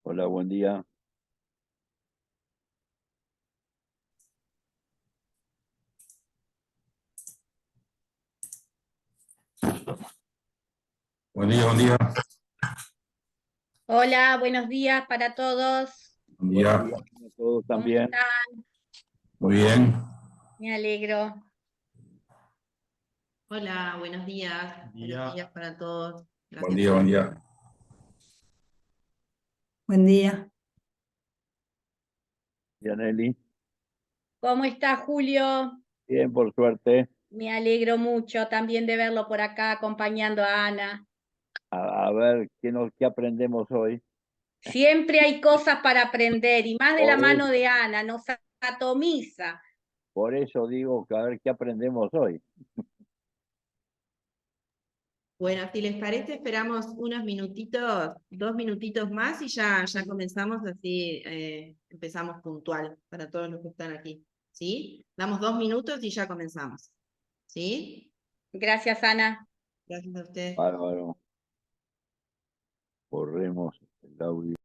Hola, buen día. Buen día, buen día. Hola, buenos días para todos. Buen Buenos día. días a todos ¿Cómo también. están? Muy bien. Me alegro. Hola, buenos días. Buenos días para todos. Buen día, buen día. Buen día. Yaneli. ¿Cómo está Julio? Bien, por suerte. Me alegro mucho también de verlo por acá acompañando a Ana. A ver, ¿qué aprendemos hoy? Siempre hay cosas para aprender y más de la Por mano eso, de Ana, nos atomiza. por eso digo que a ver qué aprendemos hoy. Bueno, si les parece, esperamos unos minutitos, 2 minutitos más y ya comenzamos, así empezamos puntual para todos los que están aquí. ¿Sí? Damos 2 minutos y ya comenzamos. ¿Sí? Gracias, Ana. Gracias a ustedes. Bárbaro. Corremos el audio.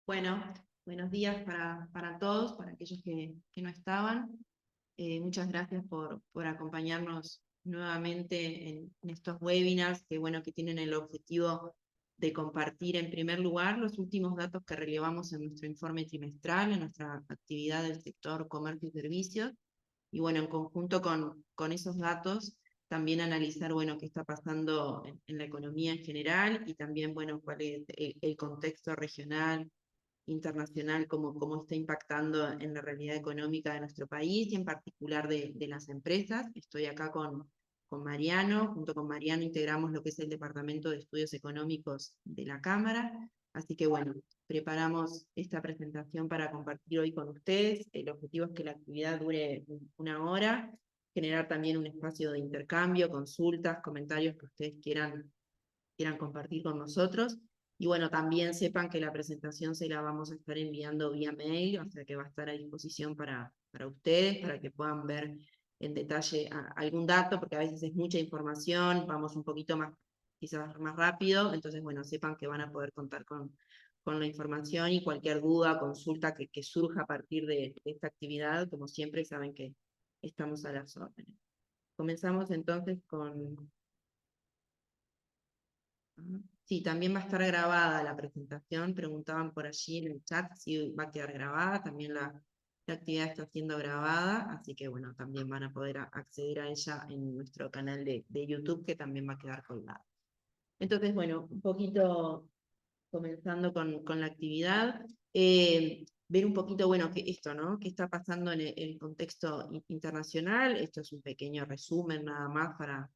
Bueno, buenos días para todos, para aquellos que no estaban. Muchas gracias por acompañarnos nuevamente en estos webinars que, bueno, que tienen el objetivo de compartir en primer lugar los últimos datos que relevamos en nuestro informe trimestral, en nuestra actividad del sector comercio y servicios, y bueno, en conjunto con esos datos, también analizar, bueno, qué está pasando en la economía en general, y también, bueno, cuál es el contexto regional, internacional, cómo está impactando en la realidad económica de nuestro país, y en particular de las empresas. Estoy acá con Mariano, junto con Mariano integramos lo que es el Departamento de Estudios Económicos de la Cámara, así que bueno, preparamos esta presentación para compartir hoy con ustedes. El objetivo es que la actividad dure 1 hora, generar también un espacio de intercambio, consultas, comentarios que ustedes quieran compartir con nosotros. Y bueno, también sepan que la presentación se la vamos a estar enviando vía mail, o sea que va a estar a disposición para ustedes, para que puedan ver en detalle algún dato, porque a veces es mucha información, vamos un poquito más, quizás más rápido, entonces bueno, sepan que van a poder contar con la información, y cualquier duda, consulta que surja a partir de esta actividad, como siempre, saben que estamos a las órdenes. Comenzamos entonces con... Sí, también va a estar grabada la presentación, preguntaban por allí en el chat si va a quedar grabada, también la actividad está siendo grabada, así que bueno, también van a poder acceder a ella en nuestro canal de YouTube, que también va a quedar colgado. Entonces, bueno, un poquito comenzando con la actividad, ver un poquito, bueno, esto, ¿no? ¿Qué está pasando en el contexto internacional? Esto es un pequeño resumen nada más para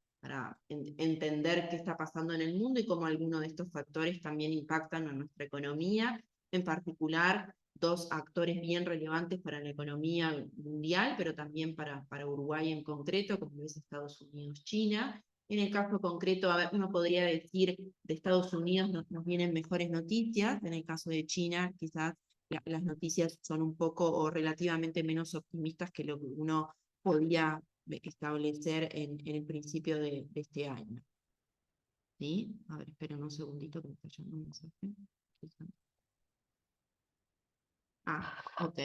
entender qué está pasando en el mundo y cómo algunos de estos factores también impactan en nuestra economía, en particular dos actores bien relevantes para la economía mundial, pero también para Uruguay en concreto, como es Estados Unidos, China. En el caso concreto, a ver, uno podría decir, de Estados Unidos nos vienen mejores noticias, en el caso de China quizás las noticias son un poco o relativamente menos optimistas que lo que uno podía establecer en el principio de este año. ¿Sí? A ver, esperen un segundito que me está llegando un mensaje. Ok.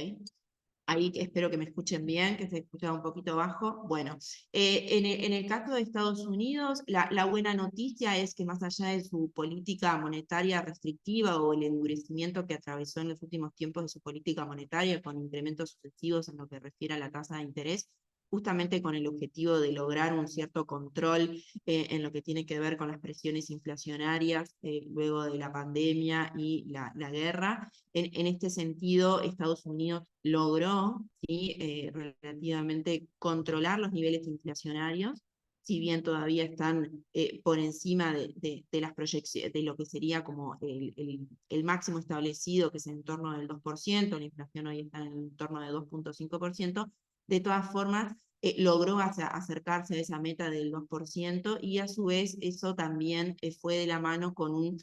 Ahí espero que me escuchen bien, que se escucha un poquito bajo. Bueno, en el caso de Estados Unidos, la buena noticia es que más allá de su política monetaria restrictiva o el endurecimiento que atravesó en los últimos tiempos de su política monetaria, con incrementos sucesivos en lo que refiere a la tasa de interés, justamente con el objetivo de lograr un cierto control en lo que tiene que ver con las presiones inflacionarias luego de la pandemia y la guerra. En este sentido, Estados Unidos logró, ¿sí? Relativamente controlar los niveles inflacionarios, si bien todavía están por encima de las proyecciones, de lo que sería como el máximo establecido, que es en torno del 2%, la inflación hoy está en torno de 2.5%, de todas formas logró acercarse a esa meta del 2%, y a su vez eso también fue de la mano con un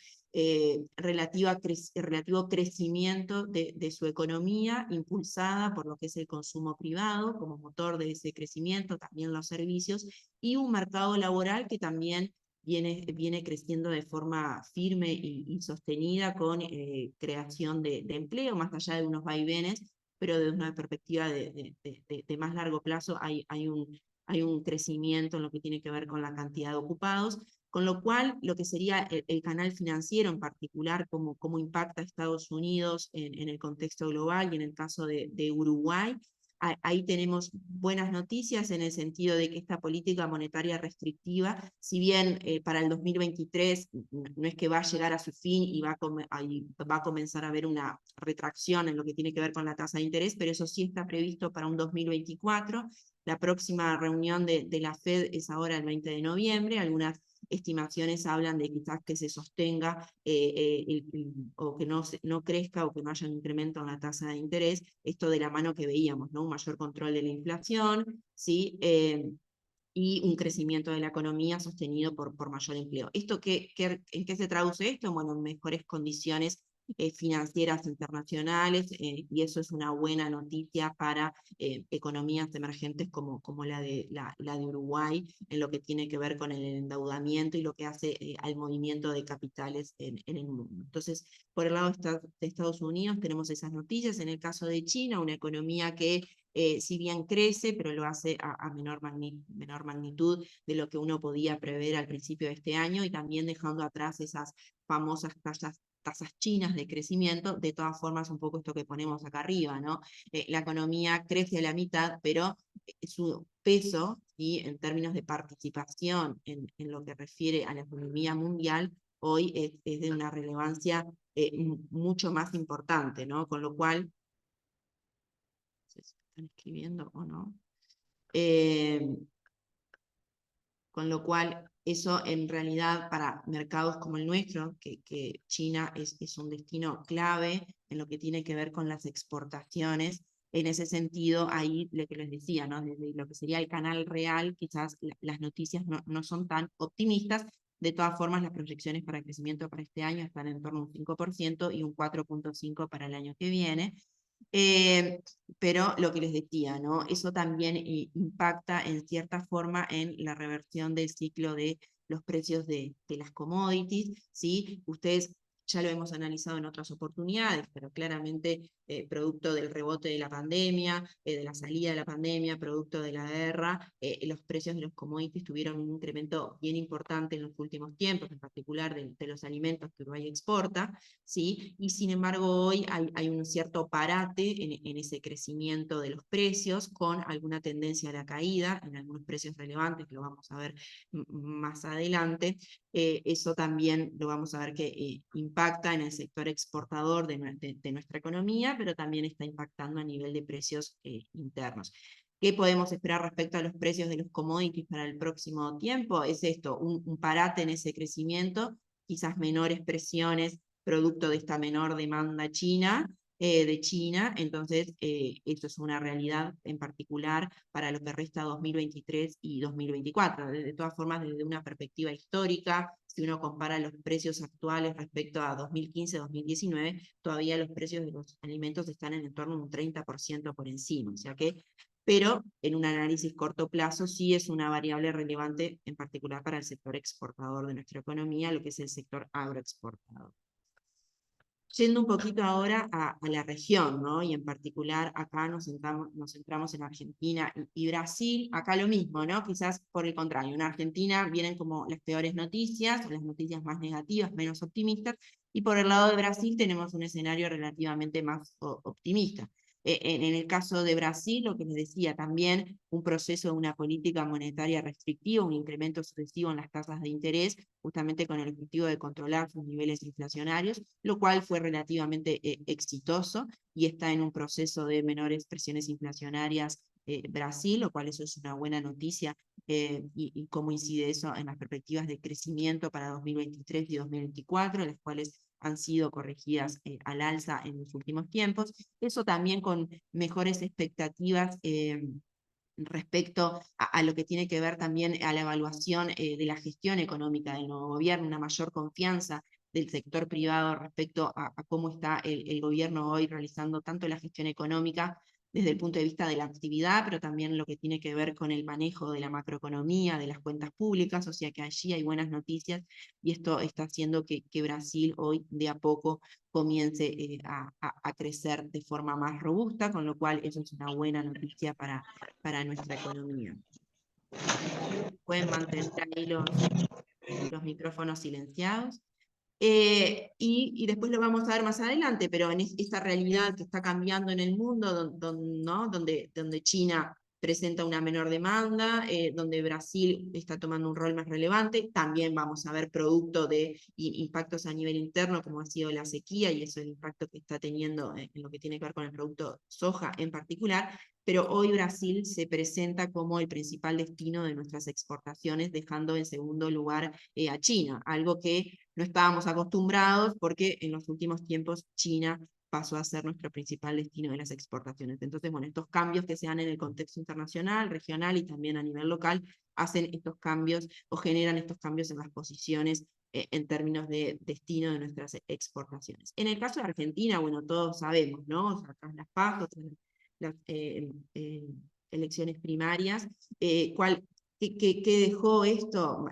relativo crecimiento de su economía, impulsada por lo que es el consumo privado como motor de ese crecimiento, también los servicios, y un mercado laboral que también viene creciendo de forma firme y sostenida, con creación de empleo, más allá de unos vaivenes, pero desde una perspectiva de más largo plazo hay un crecimiento en lo que tiene que ver con la cantidad de ocupados. Con lo cual, lo que sería el canal financiero en particular, cómo impacta a Estados Unidos en el contexto global, y en el caso de Uruguay, ahí tenemos buenas noticias en el sentido de que esta política monetaria restrictiva, si bien para el 2023 no es que va a llegar a su fin y va a comenzar a haber una retracción en lo que tiene que ver con la tasa de interés, pero eso sí está previsto para un 2024. La próxima reunión de la Fed es ahora el 20 de noviembre, algunas estimaciones hablan de quizás que se sostenga o que no crezca, o que no haya un incremento en la tasa de interés, esto de la mano que veíamos, ¿no? Un mayor control de la inflación, ¿sí? Y un crecimiento de la economía sostenido por mayor empleo. ¿En qué se traduce esto? Bueno, en mejores condiciones financieras internacionales, y eso es una buena noticia para economías emergentes como la de Uruguay, en lo que tiene que ver con el endeudamiento y lo que hace al movimiento de capitales en el mundo. Entonces, por el lado de Estados Unidos tenemos esas noticias. En el caso de China, una economía que si bien crece, pero lo hace a menor magnitud de lo que uno podía prever al principio de este año, y también dejando atrás esas famosas tasas chinas de crecimiento. De todas formas, un poco esto que ponemos acá arriba, ¿no? La economía crece a la mitad, pero su peso, ¿sí?, en términos de participación en lo que refiere a la economía mundial, hoy es de una relevancia mucho más importante, ¿no? Con lo cual, no sé si están escribiendo o no. Con lo cual, eso en realidad para mercados como el nuestro, que China es un destino clave en lo que tiene que ver con las exportaciones, en ese sentido, ahí lo que les decía, ¿no? Desde lo que sería el canal real, quizás las noticias no son tan optimistas. De todas formas, las proyecciones para crecimiento para este año están en torno a un 5% y un 4,5% para el año que viene. Pero lo que les decía, ¿no? Eso también impacta en cierta forma en la reversión del ciclo de los precios de las commodities, ¿sí? Ustedes ya lo hemos analizado en otras oportunidades, pero claramente producto del rebote de la pandemia, de la salida de la pandemia, producto de la guerra, los precios de los commodities tuvieron un incremento bien importante en los últimos tiempos, en particular de los alimentos que Uruguay exporta, ¿sí? Y sin embargo hoy hay un cierto parate en ese crecimiento de los precios, con alguna tendencia a la caída en algunos precios relevantes, que lo vamos a ver más adelante. Eso también lo vamos a ver que impacta en el sector exportador de nuestra economía, pero también está impactando a nivel de precios internos. ¿Qué podemos esperar respecto a los precios de los commodities para el próximo tiempo? Es esto, un parate en ese crecimiento, quizás menores presiones producto de esta menor demanda de China. Entonces esto es una realidad en particular para lo que resta 2023 y 2024. De todas formas, desde una perspectiva histórica, si uno compara los precios actuales respecto a 2015-2019, todavía los precios de los alimentos están en torno a un 30% por encima, o sea que, pero en un análisis corto plazo sí es una variable relevante, en particular para el sector exportador de nuestra economía, lo que es el sector agroexportador. Yendo un poquito ahora a la región, ¿no? Y en particular acá nos centramos en Argentina y Brasil. Acá lo mismo, ¿no? Quizás por el contrario, en Argentina vienen como las peores noticias, o las noticias más negativas, menos optimistas, y por el lado de Brasil tenemos un escenario relativamente más optimista. En el caso de Brasil, lo que les decía, también un proceso de una política monetaria restrictiva, un incremento sucesivo en las tasas de interés, justamente con el objetivo de controlar sus niveles inflacionarios, lo cual fue relativamente exitoso, y está en un proceso de menores presiones inflacionarias Brasil, lo cual eso es una buena noticia, y cómo incide eso en las perspectivas de crecimiento para 2023 y 2024, las cuales han sido corregidas al alza en los últimos tiempos. Eso también con mejores expectativas respecto a lo que tiene que ver también a la evaluación de la gestión económica del nuevo gobierno, una mayor confianza del sector privado respecto a cómo está el gobierno hoy realizando tanto la gestión económica desde el punto de vista de la actividad, pero también lo que tiene que ver con el manejo de la macroeconomía, de las cuentas públicas, o sea que allí hay buenas noticias, y esto está haciendo que Brasil hoy de a poco comience a crecer de forma más robusta, con lo cual eso es una buena noticia para nuestra economía. Pueden mantener ahí los micrófonos silenciados. Y después lo vamos a ver más adelante, pero en esta realidad que está cambiando en el mundo, ¿no? donde China presenta una menor demanda, donde Brasil está tomando un rol más relevante, también vamos a ver producto de impactos a nivel interno, como ha sido la sequía, y eso es el impacto que está teniendo en lo que tiene que ver con el producto soja en particular. Pero hoy Brasil se presenta como el principal destino de nuestras exportaciones, dejando en segundo lugar a China, algo que no estábamos acostumbrados, porque en los últimos tiempos China pasó a ser nuestro principal destino de las exportaciones. Entonces, bueno, estos cambios que se dan en el contexto internacional, regional y también a nivel local, hacen estos cambios o generan estos cambios en las posiciones en términos de destino de nuestras exportaciones. En el caso de Argentina, bueno, todos sabemos, ¿no? O sea, tras las PASO, las elecciones primarias, ¿qué dejó esto?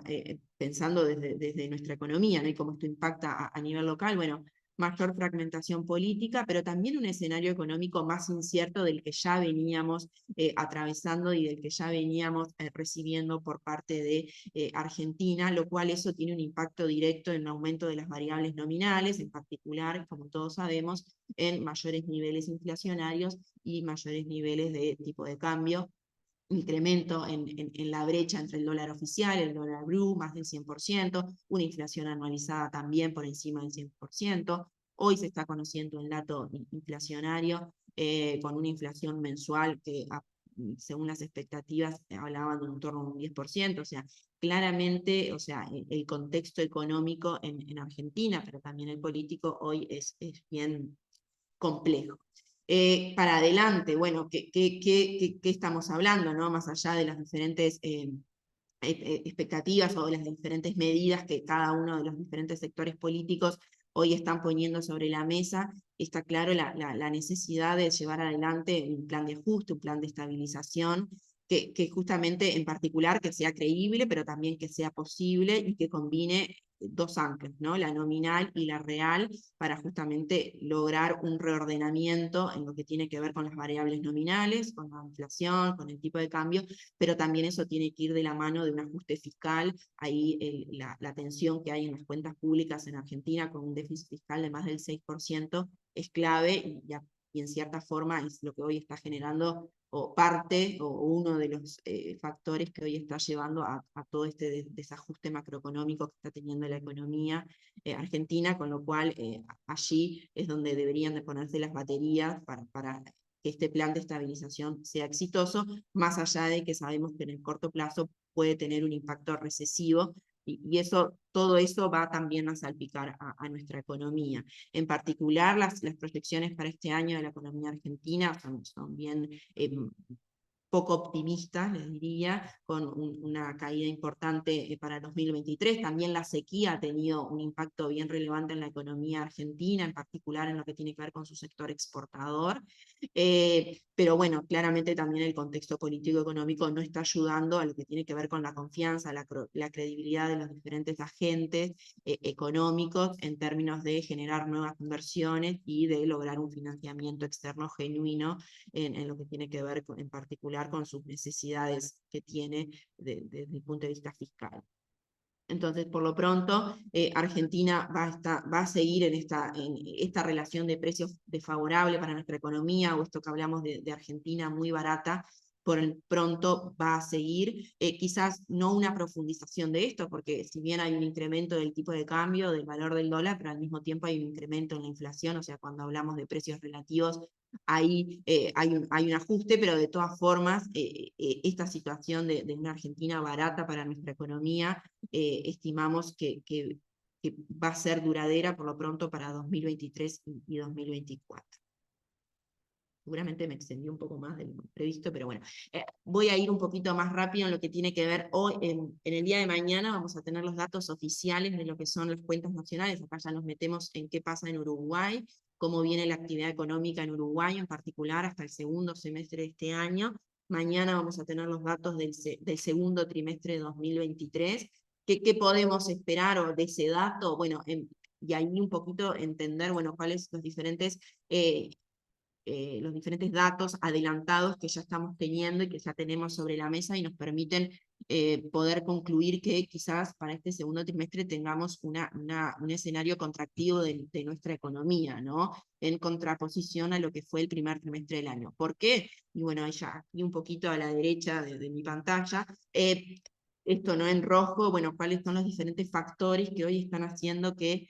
Pensando desde nuestra economía, ¿no? Y cómo esto impacta a nivel local. Bueno, mayor fragmentación política, pero también un escenario económico más incierto del que ya veníamos atravesando y del que ya veníamos recibiendo por parte de Argentina, lo cual eso tiene un impacto directo en un aumento de las variables nominales, en particular, como todos sabemos, en mayores niveles inflacionarios y mayores niveles de tipo de cambio, incremento en la brecha entre el dólar oficial y el dólar blue, más del 100%, una inflación anualizada también por encima del 100%. Hoy se está conociendo el dato inflacionario con una inflación mensual que, según las expectativas, hablaban de un torno a un 10%, o sea, claramente, o sea, el contexto económico en Argentina, pero también el político hoy es bien complejo. Para adelante, bueno, ¿qué estamos hablando, ¿no? Más allá de las diferentes expectativas o de las diferentes medidas que cada uno de los diferentes sectores políticos hoy están poniendo sobre la mesa, está claro la necesidad de llevar adelante un plan de ajuste, un plan de estabilización, que justamente en particular que sea creíble, pero también que sea posible y que combine dos anclas, ¿no? La nominal y la real, para justamente lograr un reordenamiento en lo que tiene que ver con las variables nominales, con la inflación, con el tipo de cambio, pero también eso tiene que ir de la mano de un ajuste fiscal. Ahí la tensión que hay en las cuentas públicas en Argentina con un déficit fiscal de más del 6% es clave y en cierta forma es lo que hoy está generando o parte o uno de los factores que hoy está llevando a todo este desajuste macroeconómico que está teniendo la economía argentina, con lo cual allí es donde deberían de ponerse las baterías para que este plan de estabilización sea exitoso, más allá de que sabemos que en el corto plazo puede tener un impacto recesivo, y todo eso va también a salpicar a nuestra economía. En particular, las proyecciones para este año de la economía argentina son bien poco optimistas, les diría, con una caída importante para el 2023. También la sequía ha tenido un impacto bien relevante en la economía argentina, en particular en lo que tiene que ver con su sector exportador. Pero bueno, claramente también el contexto político-económico no está ayudando a lo que tiene que ver con la confianza, la credibilidad de los diferentes agentes económicos en términos de generar nuevas inversiones y de lograr un financiamiento externo genuino en lo que tiene que ver en particular con sus necesidades que tiene desde el punto de vista fiscal. Entonces, por lo pronto, Argentina va a seguir en esta relación de precios desfavorable para nuestra economía, o esto que hablamos de Argentina muy barata, por el pronto va a seguir, quizás no una profundización de esto, porque si bien hay un incremento del tipo de cambio, del valor del dólar, pero al mismo tiempo hay un incremento en la inflación, o sea, cuando hablamos de precios relativos, ahí hay un ajuste, pero de todas formas, esta situación de una Argentina barata para nuestra economía, estimamos que va a ser duradera por lo pronto para 2023 y 2024. Seguramente me extendí un poco más de lo previsto, pero bueno, voy a ir un poquito más rápido en lo que tiene que ver hoy, en el día de mañana vamos a tener los datos oficiales de lo que son las cuentas nacionales. Acá ya nos metemos en qué pasa en Uruguay, cómo viene la actividad económica en Uruguay, en particular hasta el segundo semestre de este año. Mañana vamos a tener los datos del segundo trimestre de 2023. ¿Qué podemos esperar de ese dato? Bueno, y ahí un poquito entender, bueno, cuáles los diferentes datos adelantados que ya estamos teniendo y que ya tenemos sobre la mesa y nos permiten poder concluir que quizás para este segundo trimestre tengamos un escenario contractivo de nuestra economía, ¿no? En contraposición a lo que fue el primer trimestre del año. ¿Por qué? Y bueno, ya aquí un poquito a la derecha de mi pantalla, esto no en rojo, bueno, cuáles son los diferentes factores que hoy están haciendo que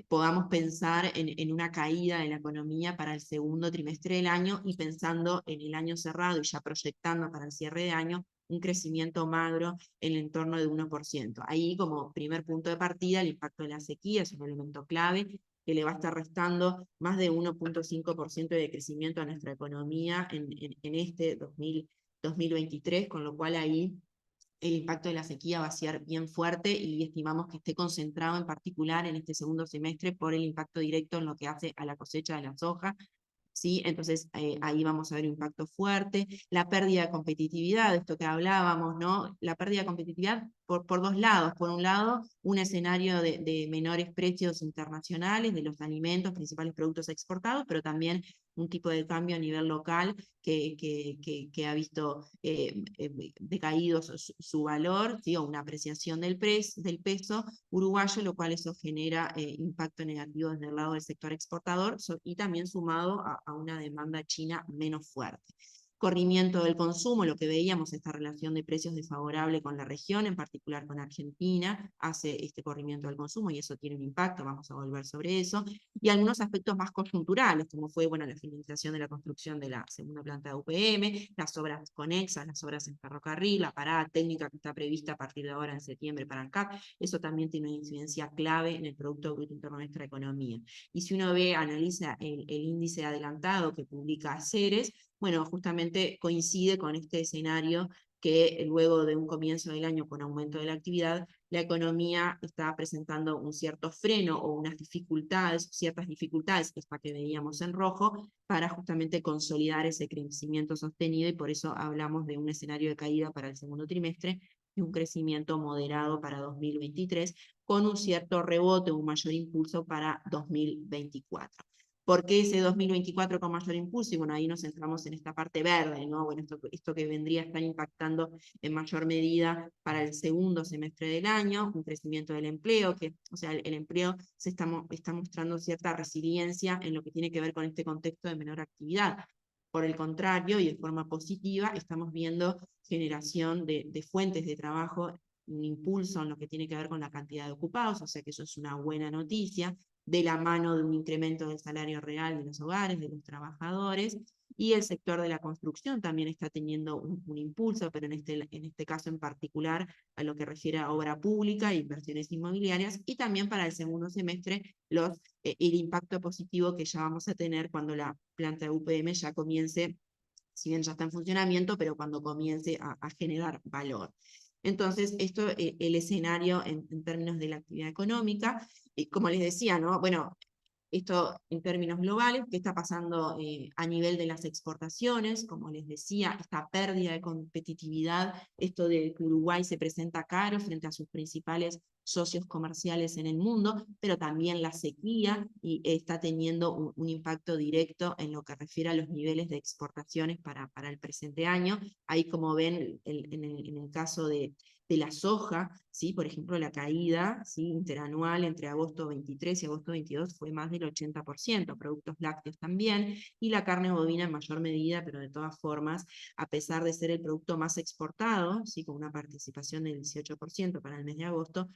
podamos pensar en una caída de la economía para el segundo trimestre del año y pensando en el año cerrado y ya proyectando para el cierre de año un crecimiento magro en el entorno de 1%. Ahí como primer punto de partida el impacto de la sequía es un elemento clave que le va a estar restando más de 1.5% de crecimiento a nuestra economía en este 2023, con lo cual ahí el impacto de la sequía va a ser bien fuerte y estimamos que esté concentrado en particular en este segundo semestre por el impacto directo en lo que hace a la cosecha de la soja. ¿sí? Entonces ahí vamos a ver un impacto fuerte. La pérdida de competitividad, de esto que hablábamos, ¿no? La pérdida de competitividad por dos lados. Por un lado, un escenario de menores precios internacionales de los alimentos, principales productos exportados, pero también un tipo de cambio a nivel local que ha visto decaído su valor, ¿sí? O una apreciación del peso uruguayo, lo cual eso genera impacto negativo desde el lado del sector exportador y también sumado a una demanda china menos fuerte. Corrimiento del consumo, lo que veíamos, esta relación de precios desfavorable con la región, en particular con Argentina, hace este corrimiento del consumo y eso tiene un impacto, vamos a volver sobre eso, y algunos aspectos más coyunturales, como fue bueno, la finalización de la construcción de la segunda planta de UPM, las obras conexas, las obras en ferrocarril, la parada técnica que está prevista a partir de ahora en septiembre para ANCAP, eso también tiene una incidencia clave en el Producto Bruto Interno de nuestra economía. Y si uno analiza el índice adelantado que publica Ceres, bueno, justamente coincide con este escenario que luego de un comienzo del año con aumento de la actividad, la economía está presentando un cierto freno o unas dificultades, ciertas dificultades, esta que veíamos en rojo, para justamente consolidar ese crecimiento sostenido y por eso hablamos de un escenario de caída para el segundo trimestre y un crecimiento moderado para 2023, con un cierto rebote, un mayor impulso para 2024. ¿Por qué ese 2024 con mayor impulso? Y bueno, ahí nos centramos en esta parte verde, ¿no? Bueno, esto que vendría a estar impactando en mayor medida para el segundo semestre del año, un crecimiento del empleo, o sea, el empleo está mostrando cierta resiliencia en lo que tiene que ver con este contexto de menor actividad. Por el contrario, y de forma positiva, estamos viendo generación de fuentes de trabajo, un impulso en lo que tiene que ver con la cantidad de ocupados, o sea que eso es una buena noticia, de la mano de un incremento del salario real de los hogares, de los trabajadores, y el sector de la construcción también está teniendo un impulso, pero en este caso en particular a lo que refiere a obra pública e inversiones inmobiliarias, y también para el segundo semestre el impacto positivo que ya vamos a tener cuando la planta de UPM ya comience, si bien ya está en funcionamiento, pero cuando comience a generar valor. Entonces, esto, el escenario en términos de la actividad económica, como les decía, ¿no? Bueno, esto en términos globales, ¿qué está pasando a nivel de las exportaciones? Como les decía, esta pérdida de competitividad, esto de que Uruguay se presenta caro frente a sus principales socios comerciales en el mundo, pero también la sequía y está teniendo un impacto directo en lo que refiere a los niveles de exportaciones para el presente año. Ahí como ven en el caso de la soja, ¿sí? Por ejemplo, la caída, ¿sí? Interanual entre agosto 23 y agosto 22 fue más del 80%, productos lácteos también, y la carne bovina en mayor medida, pero de todas formas, a pesar de ser el producto más exportado, ¿sí? Con una participación del 18% para el mes de agosto,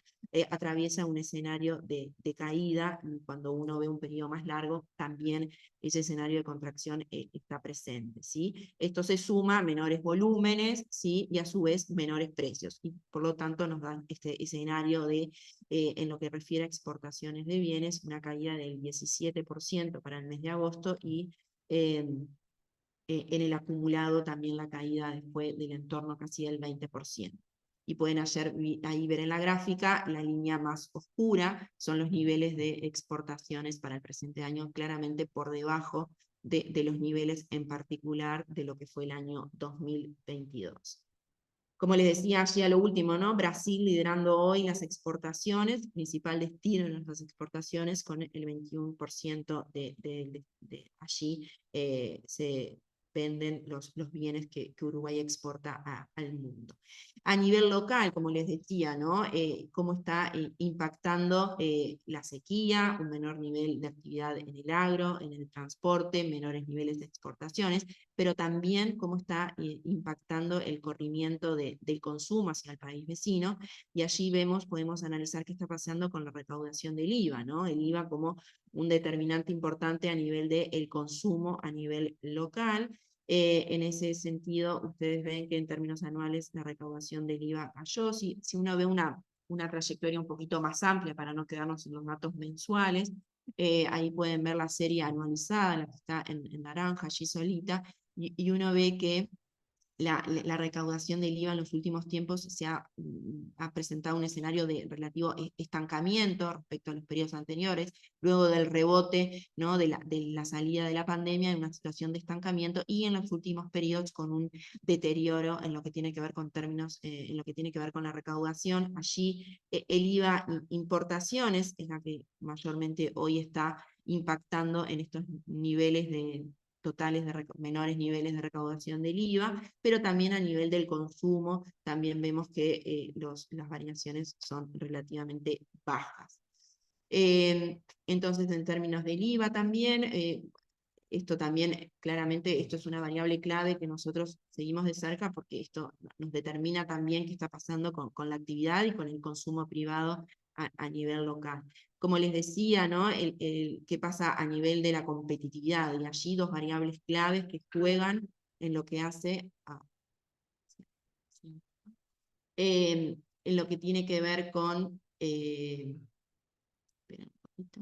atraviesa un escenario de caída, y cuando uno ve un periodo más largo, también ese escenario de contracción está presente, ¿sí? Esto se suma a menores volúmenes, ¿sí? Y a su vez menores precios, y por lo tanto nos da este escenario de, en lo que refiere a exportaciones de bienes, una caída del 17% para el mes de agosto y en el acumulado también la caída después del entorno casi del 20%. Y pueden ahí ver en la gráfica, la línea más oscura son los niveles de exportaciones para el presente año, claramente por debajo de los niveles en particular de lo que fue el año 2022. Como les decía allí a lo último, ¿no? Brasil liderando hoy las exportaciones, principal destino en nuestras exportaciones, con el 21% de allí se venden los bienes que Uruguay exporta al mundo. A nivel local, como les decía, ¿no? Cómo está impactando la sequía, un menor nivel de actividad en el agro, en el transporte, menores niveles de exportaciones, pero también cómo está impactando el corrimiento del consumo hacia el país vecino, y allí podemos analizar qué está pasando con la recaudación del IVA, ¿no? El IVA como un determinante importante a nivel del consumo a nivel local. En ese sentido, ustedes ven que en términos anuales la recaudación del IVA cayó. Si uno ve una trayectoria un poquito más amplia para no quedarnos en los datos mensuales, ahí pueden ver la serie anualizada, la que está en naranja allí solita, y uno ve que la recaudación del IVA en los últimos tiempos ha presentado un escenario de relativo estancamiento respecto a los periodos anteriores, luego del rebote, ¿no?, de la salida de la pandemia, en una situación de estancamiento, y en los últimos periodos con un deterioro en lo que tiene que ver con términos, en lo que tiene que ver con la recaudación. Allí el IVA importaciones es la que mayormente hoy está impactando en estos niveles totales menores niveles de recaudación del IVA, pero también a nivel del consumo, también vemos que las variaciones son relativamente bajas. Entonces, en términos del IVA también, esto también, claramente, esto es una variable clave que nosotros seguimos de cerca, porque esto nos determina también qué está pasando con la actividad y con el consumo privado a nivel local. Como les decía, ¿no?, qué pasa a nivel de la competitividad, y allí dos variables claves que juegan en lo que hace en lo que tiene que ver con espera un poquito.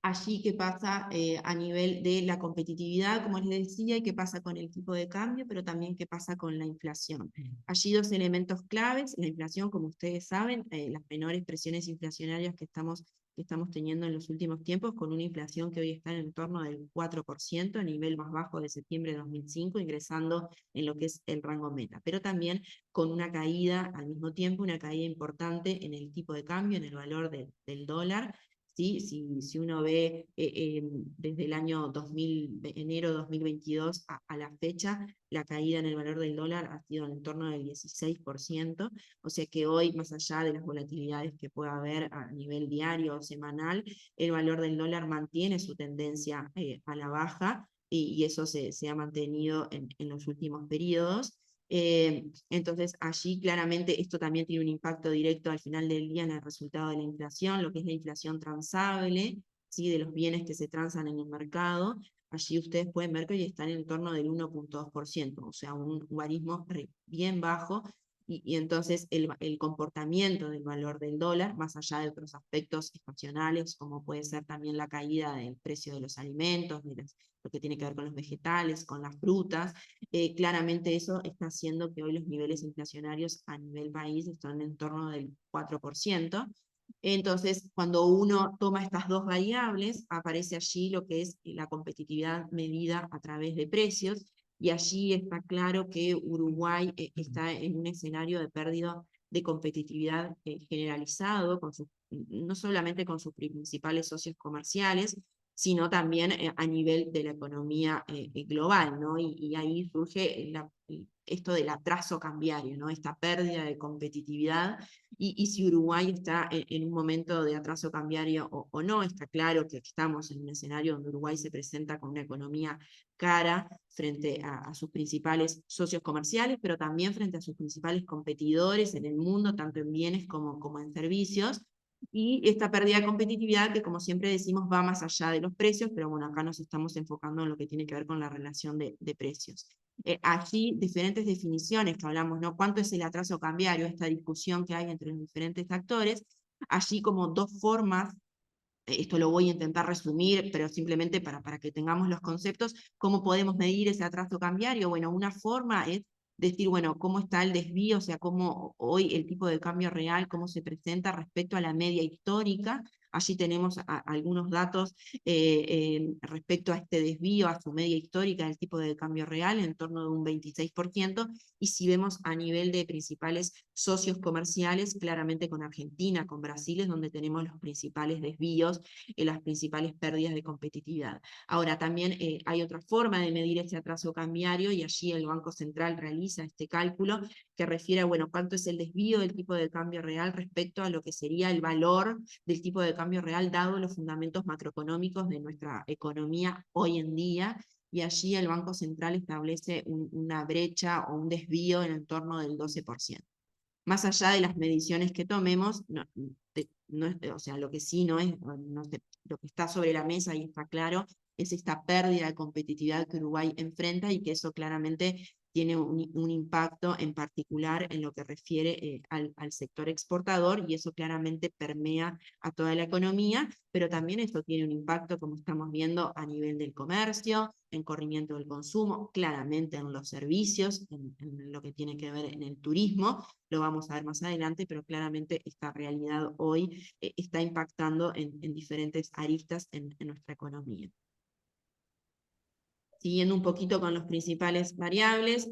Allí qué pasa a nivel de la competitividad, como les decía, y qué pasa con el tipo de cambio, pero también qué pasa con la inflación. Allí dos elementos claves: la inflación, como ustedes saben, las menores presiones inflacionarias que estamos teniendo en los últimos tiempos, con una inflación que hoy está en torno del 4%, a nivel más bajo de septiembre de 2005, ingresando en lo que es el rango meta, pero también con una caída, al mismo tiempo, una caída importante en el tipo de cambio, en el valor del dólar. ¿Sí? Si uno ve desde el año enero 2022 a la fecha, la caída en el valor del dólar ha sido en torno del 16%, o sea que hoy, más allá de las volatilidades que pueda haber a nivel diario o semanal, el valor del dólar mantiene su tendencia a la baja, y eso se ha mantenido en los últimos periodos. Entonces, allí claramente esto también tiene un impacto directo al final del día en el resultado de la inflación, lo que es la inflación transable, ¿sí?, de los bienes que se transan en el mercado. Allí ustedes pueden ver que hoy están en torno del 1,2%, o sea, un guarismo bien bajo, y entonces el comportamiento del valor del dólar, más allá de otros aspectos estacionales, como puede ser también la caída del precio de los alimentos, lo que tiene que ver con los vegetales, con las frutas, claramente eso está haciendo que hoy los niveles inflacionarios a nivel país están en torno del 4%. Entonces, cuando uno toma estas dos variables, aparece allí lo que es la competitividad medida a través de precios, y allí está claro que Uruguay está en un escenario de pérdida de competitividad generalizado, no solamente con sus principales socios comerciales, sino también a nivel de la economía global, ¿no? Y ahí surge esto del atraso cambiario, ¿no?, esta pérdida de competitividad, y si Uruguay está en un momento de atraso cambiario o no. Está claro que estamos en un escenario donde Uruguay se presenta con una economía cara frente a sus principales socios comerciales, pero también frente a sus principales competidores en el mundo, tanto en bienes como en servicios. Y esta pérdida de competitividad, que como siempre decimos, va más allá de los precios, pero bueno, acá nos estamos enfocando en lo que tiene que ver con la relación de precios. Allí diferentes definiciones que hablamos, ¿no? ¿Cuánto es el atraso cambiario? Esta discusión que hay entre los diferentes actores. Allí como dos formas, esto lo voy a intentar resumir, pero simplemente para que tengamos los conceptos. ¿Cómo podemos medir ese atraso cambiario? Bueno, una forma es decir, bueno, cómo está el desvío, o sea, cómo hoy el tipo de cambio real, cómo se presenta respecto a la media histórica. Allí tenemos algunos datos respecto a este desvío, a su media histórica del tipo de cambio real, en torno de un 26%, y si vemos a nivel de principales socios comerciales, claramente con Argentina, con Brasil, es donde tenemos los principales desvíos, las principales pérdidas de competitividad. Ahora, también hay otra forma de medir ese atraso cambiario, y allí el Banco Central realiza este cálculo que refiere a, bueno, cuánto es el desvío del tipo de cambio real respecto a lo que sería el valor del tipo de cambio real, dado los fundamentos macroeconómicos de nuestra economía hoy en día, y allí el Banco Central establece una brecha o un desvío en el torno del 12%. Más allá de las mediciones que tomemos, o sea, lo que sí no es, lo que está sobre la mesa y está claro, es esta pérdida de competitividad que Uruguay enfrenta, y que eso claramente tiene un impacto en particular en lo que refiere al sector exportador, y eso claramente permea a toda la economía, pero también esto tiene un impacto, como estamos viendo, a nivel del comercio, en corrimiento del consumo, claramente en los servicios, en lo que tiene que ver en el turismo, lo vamos a ver más adelante, pero claramente esta realidad hoy está impactando en diferentes aristas en nuestra economía. Siguiendo un poquito con los principales variables,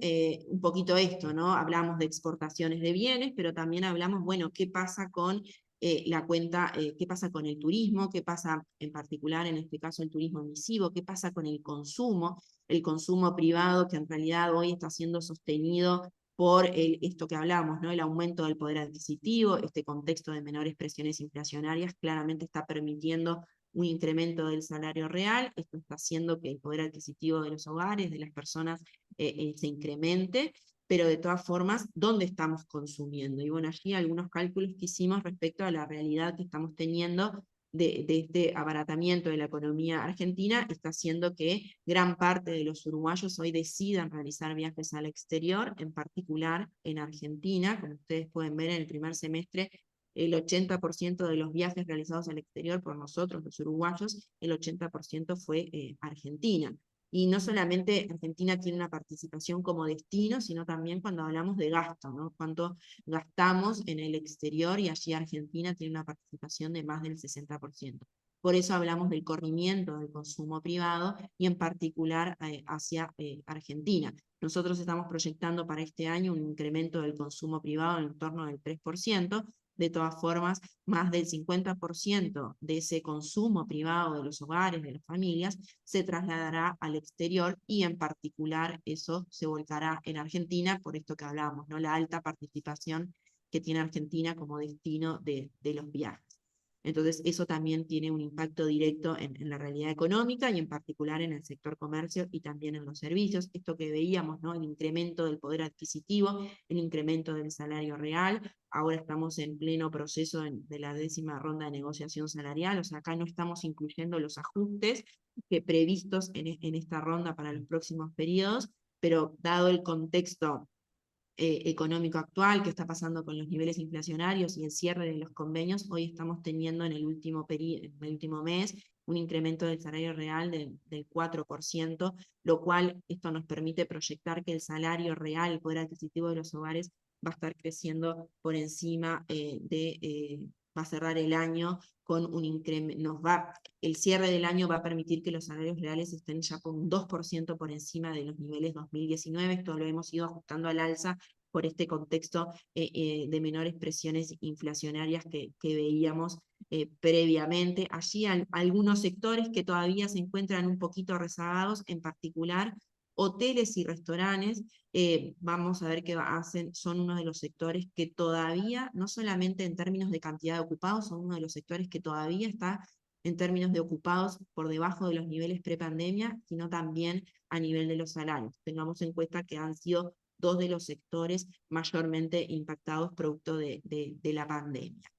un poquito esto, ¿no? Hablamos de exportaciones de bienes, pero también hablamos, bueno, qué pasa con la cuenta, qué pasa con el turismo, qué pasa en particular en este caso el turismo emisivo, qué pasa con el consumo privado, que en realidad hoy está siendo sostenido por esto que hablamos, ¿no? El aumento del poder adquisitivo, este contexto de menores presiones inflacionarias claramente está permitiendo un incremento del salario real. Esto está haciendo que el poder adquisitivo de los hogares, de las personas, se incremente, pero de todas formas, ¿dónde estamos consumiendo? Y bueno, allí algunos cálculos que hicimos respecto a la realidad que estamos teniendo de este abaratamiento de la economía argentina, está haciendo que gran parte de los uruguayos hoy decidan realizar viajes al exterior, en particular en Argentina. Como ustedes pueden ver, en el primer semestre el 80% de los viajes realizados al exterior por nosotros, los uruguayos, el 80% fue Argentina. Y no solamente Argentina tiene una participación como destino, sino también cuando hablamos de gasto, ¿no? Cuánto gastamos en el exterior, y allí Argentina tiene una participación de más del 60%. Por eso hablamos del corrimiento del consumo privado, y en particular hacia Argentina. Nosotros estamos proyectando para este año un incremento del consumo privado en torno del 3%. De todas formas, más del 50% de ese consumo privado de los hogares, de las familias, se trasladará al exterior, y en particular eso se volcará en Argentina, por esto que hablamos, ¿no? La alta participación que tiene Argentina como destino de los viajes. Entonces, eso también tiene un impacto directo en la realidad económica, y en particular en el sector comercio y también en los servicios. Esto que veíamos, ¿no? El incremento del poder adquisitivo, el incremento del salario real. Ahora estamos en pleno proceso de la 10ª ronda de negociación salarial, o sea, acá no estamos incluyendo los ajustes previstos en esta ronda para los próximos periodos, pero dado el contexto económico actual, que está pasando con los niveles inflacionarios y el cierre de los convenios, hoy estamos teniendo en el último mes un incremento del salario real del 4%, lo cual esto nos permite proyectar que el salario real, el poder adquisitivo de los hogares, va a estar creciendo por encima va a cerrar el año con un incremento, el cierre del año va a permitir que los salarios reales estén ya con un 2% por encima de los niveles 2019, esto lo hemos ido ajustando al alza por este contexto de menores presiones inflacionarias que veíamos previamente. Allí algunos sectores que todavía se encuentran un poquito rezagados, en particular hoteles y restaurantes. Vamos a ver qué hacen, son uno de los sectores que todavía, no solamente en términos de cantidad de ocupados, son uno de los sectores que todavía está en términos de ocupados por debajo de los niveles prepandemia, sino también a nivel de los salarios. Tengamos en cuenta que han sido dos de los sectores mayormente impactados producto de la pandemia.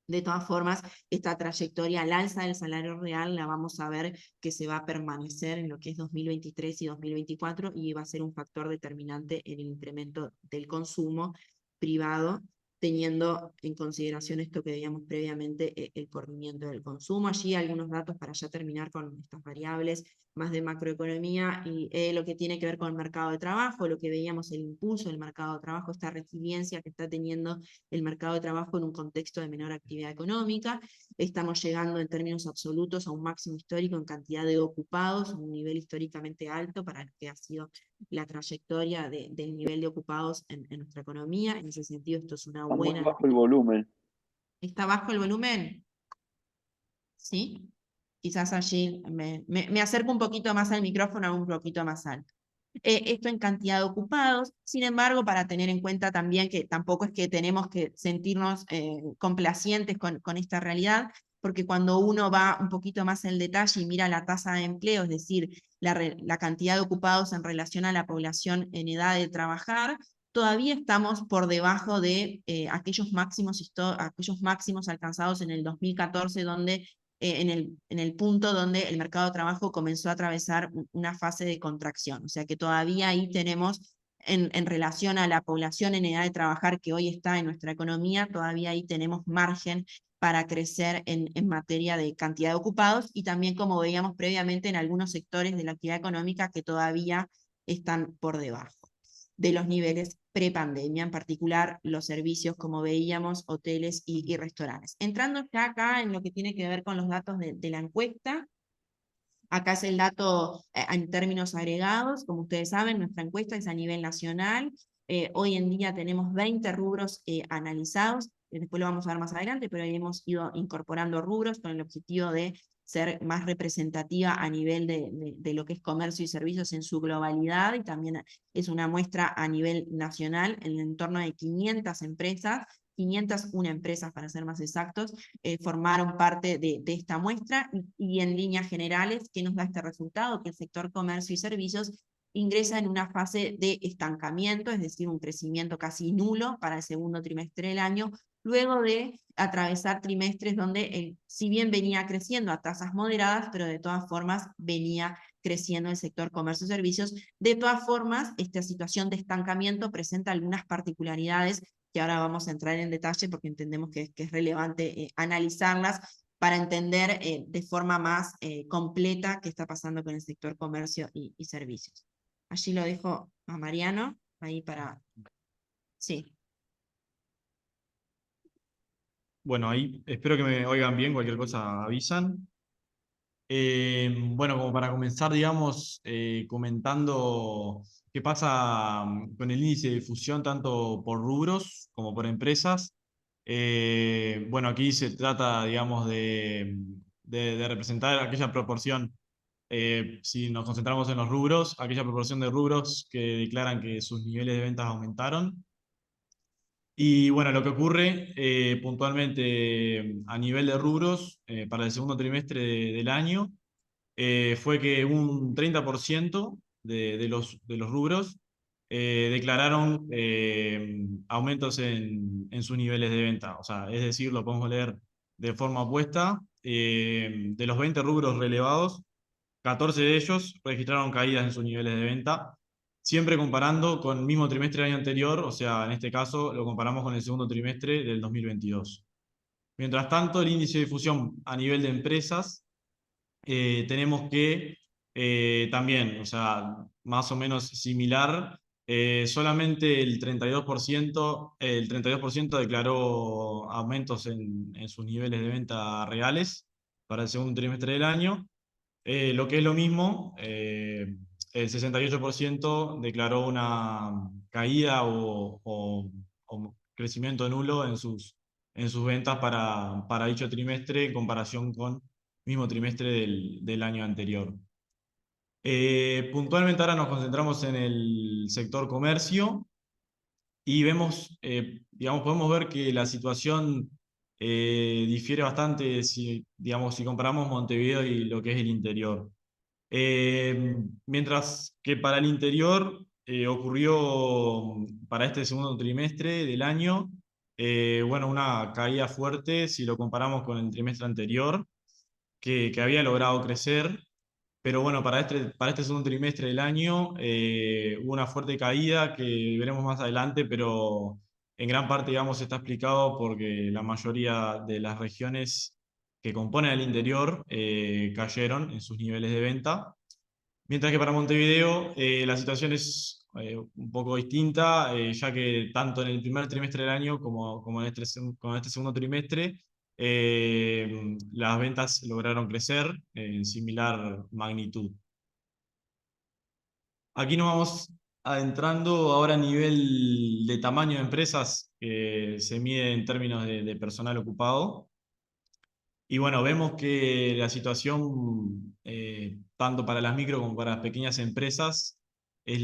De todas formas, esta trayectoria al alza del salario real la vamos a ver que se va a permanecer en lo que es 2023 y 2024, y va a ser un factor determinante en el incremento del consumo privado, teniendo en consideración esto que veíamos previamente, el corrimiento del consumo. Allí algunos datos para ya terminar con estas variables más de macroeconomía, y lo que tiene que ver con el mercado de trabajo, lo que veíamos, el impulso del mercado de trabajo, esta resiliencia que está teniendo el mercado de trabajo en un contexto de menor actividad económica. Estamos llegando en términos absolutos a un máximo histórico en cantidad de ocupados, un nivel históricamente alto para lo que ha sido la trayectoria del nivel de ocupados en nuestra economía. En ese sentido, esto es una Está muy buena... bajo el volumen. ¿Está bajo el volumen? ¿Sí? Quizás allí me acerco un poquito más al micrófono, un poquito más alto. Esto en cantidad de ocupados. Sin embargo, para tener en cuenta también que tampoco es que tenemos que sentirnos complacientes con esta realidad, porque cuando uno va un poquito más en detalle y mira la tasa de empleo, es decir, la cantidad de ocupados en relación a la población en edad de trabajar, todavía estamos por debajo de aquellos máximos alcanzados en el 2014, donde en el punto donde el mercado de trabajo comenzó a atravesar una fase de contracción. O sea que todavía ahí tenemos en relación a la población en edad de trabajar que hoy está en nuestra economía, todavía ahí tenemos margen para crecer en materia de cantidad de ocupados y también, como veíamos previamente, en algunos sectores de la actividad económica que todavía están por debajo de los niveles prepandemia, en particular los servicios, como veíamos, hoteles y restaurantes. Entrando ya acá en lo que tiene que ver con los datos de la encuesta, acá es el dato en términos agregados, como ustedes saben, nuestra encuesta es a nivel nacional. Hoy en día tenemos 20 rubros analizados, después lo vamos a ver más adelante, pero ahí hemos ido incorporando rubros con el objetivo de ser más representativa a nivel de lo que es comercio y servicios en su globalidad, y también es una muestra a nivel nacional en el entorno de 500 empresas, 501 empresas para ser más exactos, formaron parte de esta muestra y en líneas generales, ¿qué nos da este resultado? Que el sector comercio y servicios ingresa en una fase de estancamiento, es decir, un crecimiento casi nulo para el segundo trimestre del año, luego de atravesar trimestres donde, si bien venía creciendo a tasas moderadas, pero de todas formas venía creciendo el sector comercio y servicios. De todas formas, esta situación de estancamiento presenta algunas particularidades que ahora vamos a entrar en detalle porque entendemos que es relevante analizarlas para entender de forma más completa qué está pasando con el sector comercio y servicios. Allí lo dejo a Mariano, ahí para... Sí. Bueno, ahí espero que me oigan bien, cualquier cosa avisan. Bueno, como para comenzar, digamos, comentando qué pasa con el índice de difusión tanto por rubros como por empresas. Bueno, aquí se trata, digamos, de representar aquella proporción, si nos concentramos en los rubros, aquella proporción de rubros que declaran que sus niveles de ventas aumentaron. Y bueno, lo que ocurre puntualmente a nivel de rubros para el segundo trimestre del año fue que un 30% de los rubros declararon aumentos en sus niveles de venta. O sea, es decir, lo podemos leer de forma opuesta. De los 20 rubros relevados, 14 de ellos registraron caídas en sus niveles de venta, siempre comparando con el mismo trimestre del año anterior, o sea, en este caso lo comparamos con el segundo trimestre del 2022. Mientras tanto, el índice de difusión a nivel de empresas, tenemos que también, o sea, más o menos similar, solamente el 32% declaró aumentos en sus niveles de venta reales para el segundo trimestre del año. Lo que es lo mismo, el 68% declaró una caída o crecimiento nulo en sus ventas para dicho trimestre en comparación con mismo trimestre del año anterior. Puntualmente ahora nos concentramos en el sector comercio y vemos, digamos, podemos ver que la situación difiere bastante si, digamos, si comparamos Montevideo y lo que es el interior. Mientras que para el interior ocurrió para este segundo trimestre del año, bueno, una caída fuerte si lo comparamos con el trimestre anterior, que había logrado crecer. Pero bueno, para este segundo trimestre del año hubo una fuerte caída que veremos más adelante, pero en gran parte, digamos, está explicado porque la mayoría de las regiones que componen el interior cayeron en sus niveles de venta. Mientras que para Montevideo la situación es un poco distinta, ya que tanto en el primer trimestre del año como en este segundo trimestre, las ventas lograron crecer en similar magnitud. Aquí nos vamos adentrando ahora a nivel de tamaño de empresas que se mide en términos de personal ocupado. Y bueno, vemos que la situación, tanto para las micro como para las pequeñas empresas, es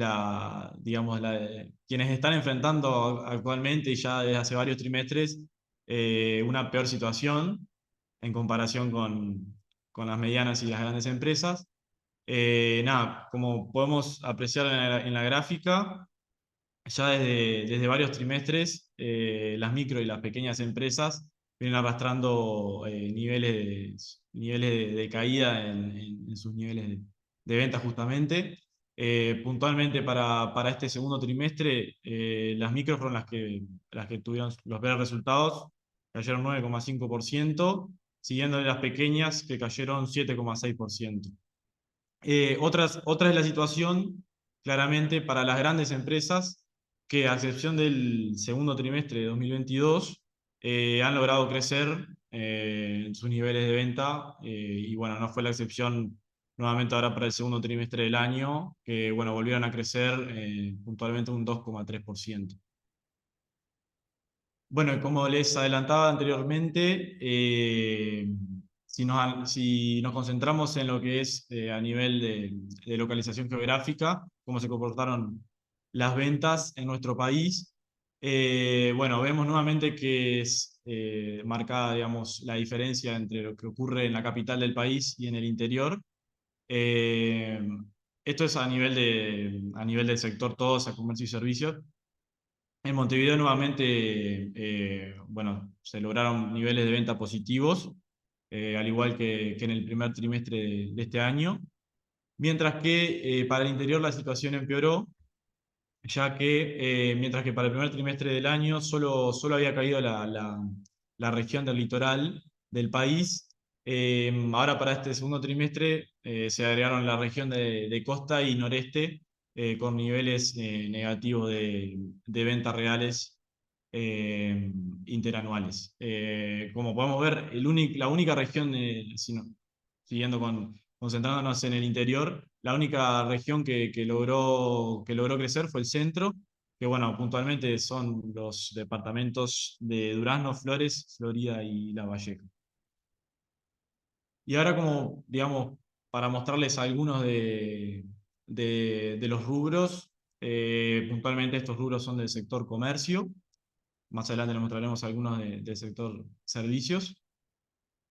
digamos, quienes están enfrentando actualmente y ya desde hace varios trimestres una peor situación en comparación con las medianas y las grandes empresas. Nada, como podemos apreciar en la gráfica, ya desde varios trimestres, las micro y las pequeñas empresas vienen arrastrando niveles de caída en sus niveles de venta justamente. Puntualmente para este segundo trimestre, las micros fueron las que tuvieron los peores resultados, cayeron 9,5%, siguiendo las pequeñas que cayeron 7,6%. Otra es la situación, claramente, para las grandes empresas, que a excepción del segundo trimestre de 2022, han logrado crecer en sus niveles de venta, y bueno, no fue la excepción nuevamente ahora para el segundo trimestre del año, que bueno, volvieron a crecer puntualmente un 2,3%. Bueno, como les adelantaba anteriormente, si nos concentramos en lo que es a nivel de localización geográfica, cómo se comportaron las ventas en nuestro país, bueno, vemos nuevamente que es marcada, digamos, la diferencia entre lo que ocurre en la capital del país y en el interior. Eh, Esto es a nivel del sector todo, o sea, comercio y servicios. En Montevideo nuevamente, bueno, se lograron niveles de venta positivos, al igual que en el primer trimestre de este año, mientras que para el interior la situación empeoró, ya que mientras que para el primer trimestre del año solo había caído la región del litoral del país. Ahora para este segundo trimestre se agregaron la región de costa y noreste, con niveles negativos de ventas reales interanuales. Como podemos ver, la única región, siguiendo concentrándonos en el interior, la única región que logró crecer fue el centro, que bueno, puntualmente son los departamentos de Durazno, Flores, Florida y La Valleja. Y ahora como, digamos, para mostrarles algunos de los rubros, puntualmente estos rubros son del sector comercio, más adelante les mostraremos algunos del sector servicios.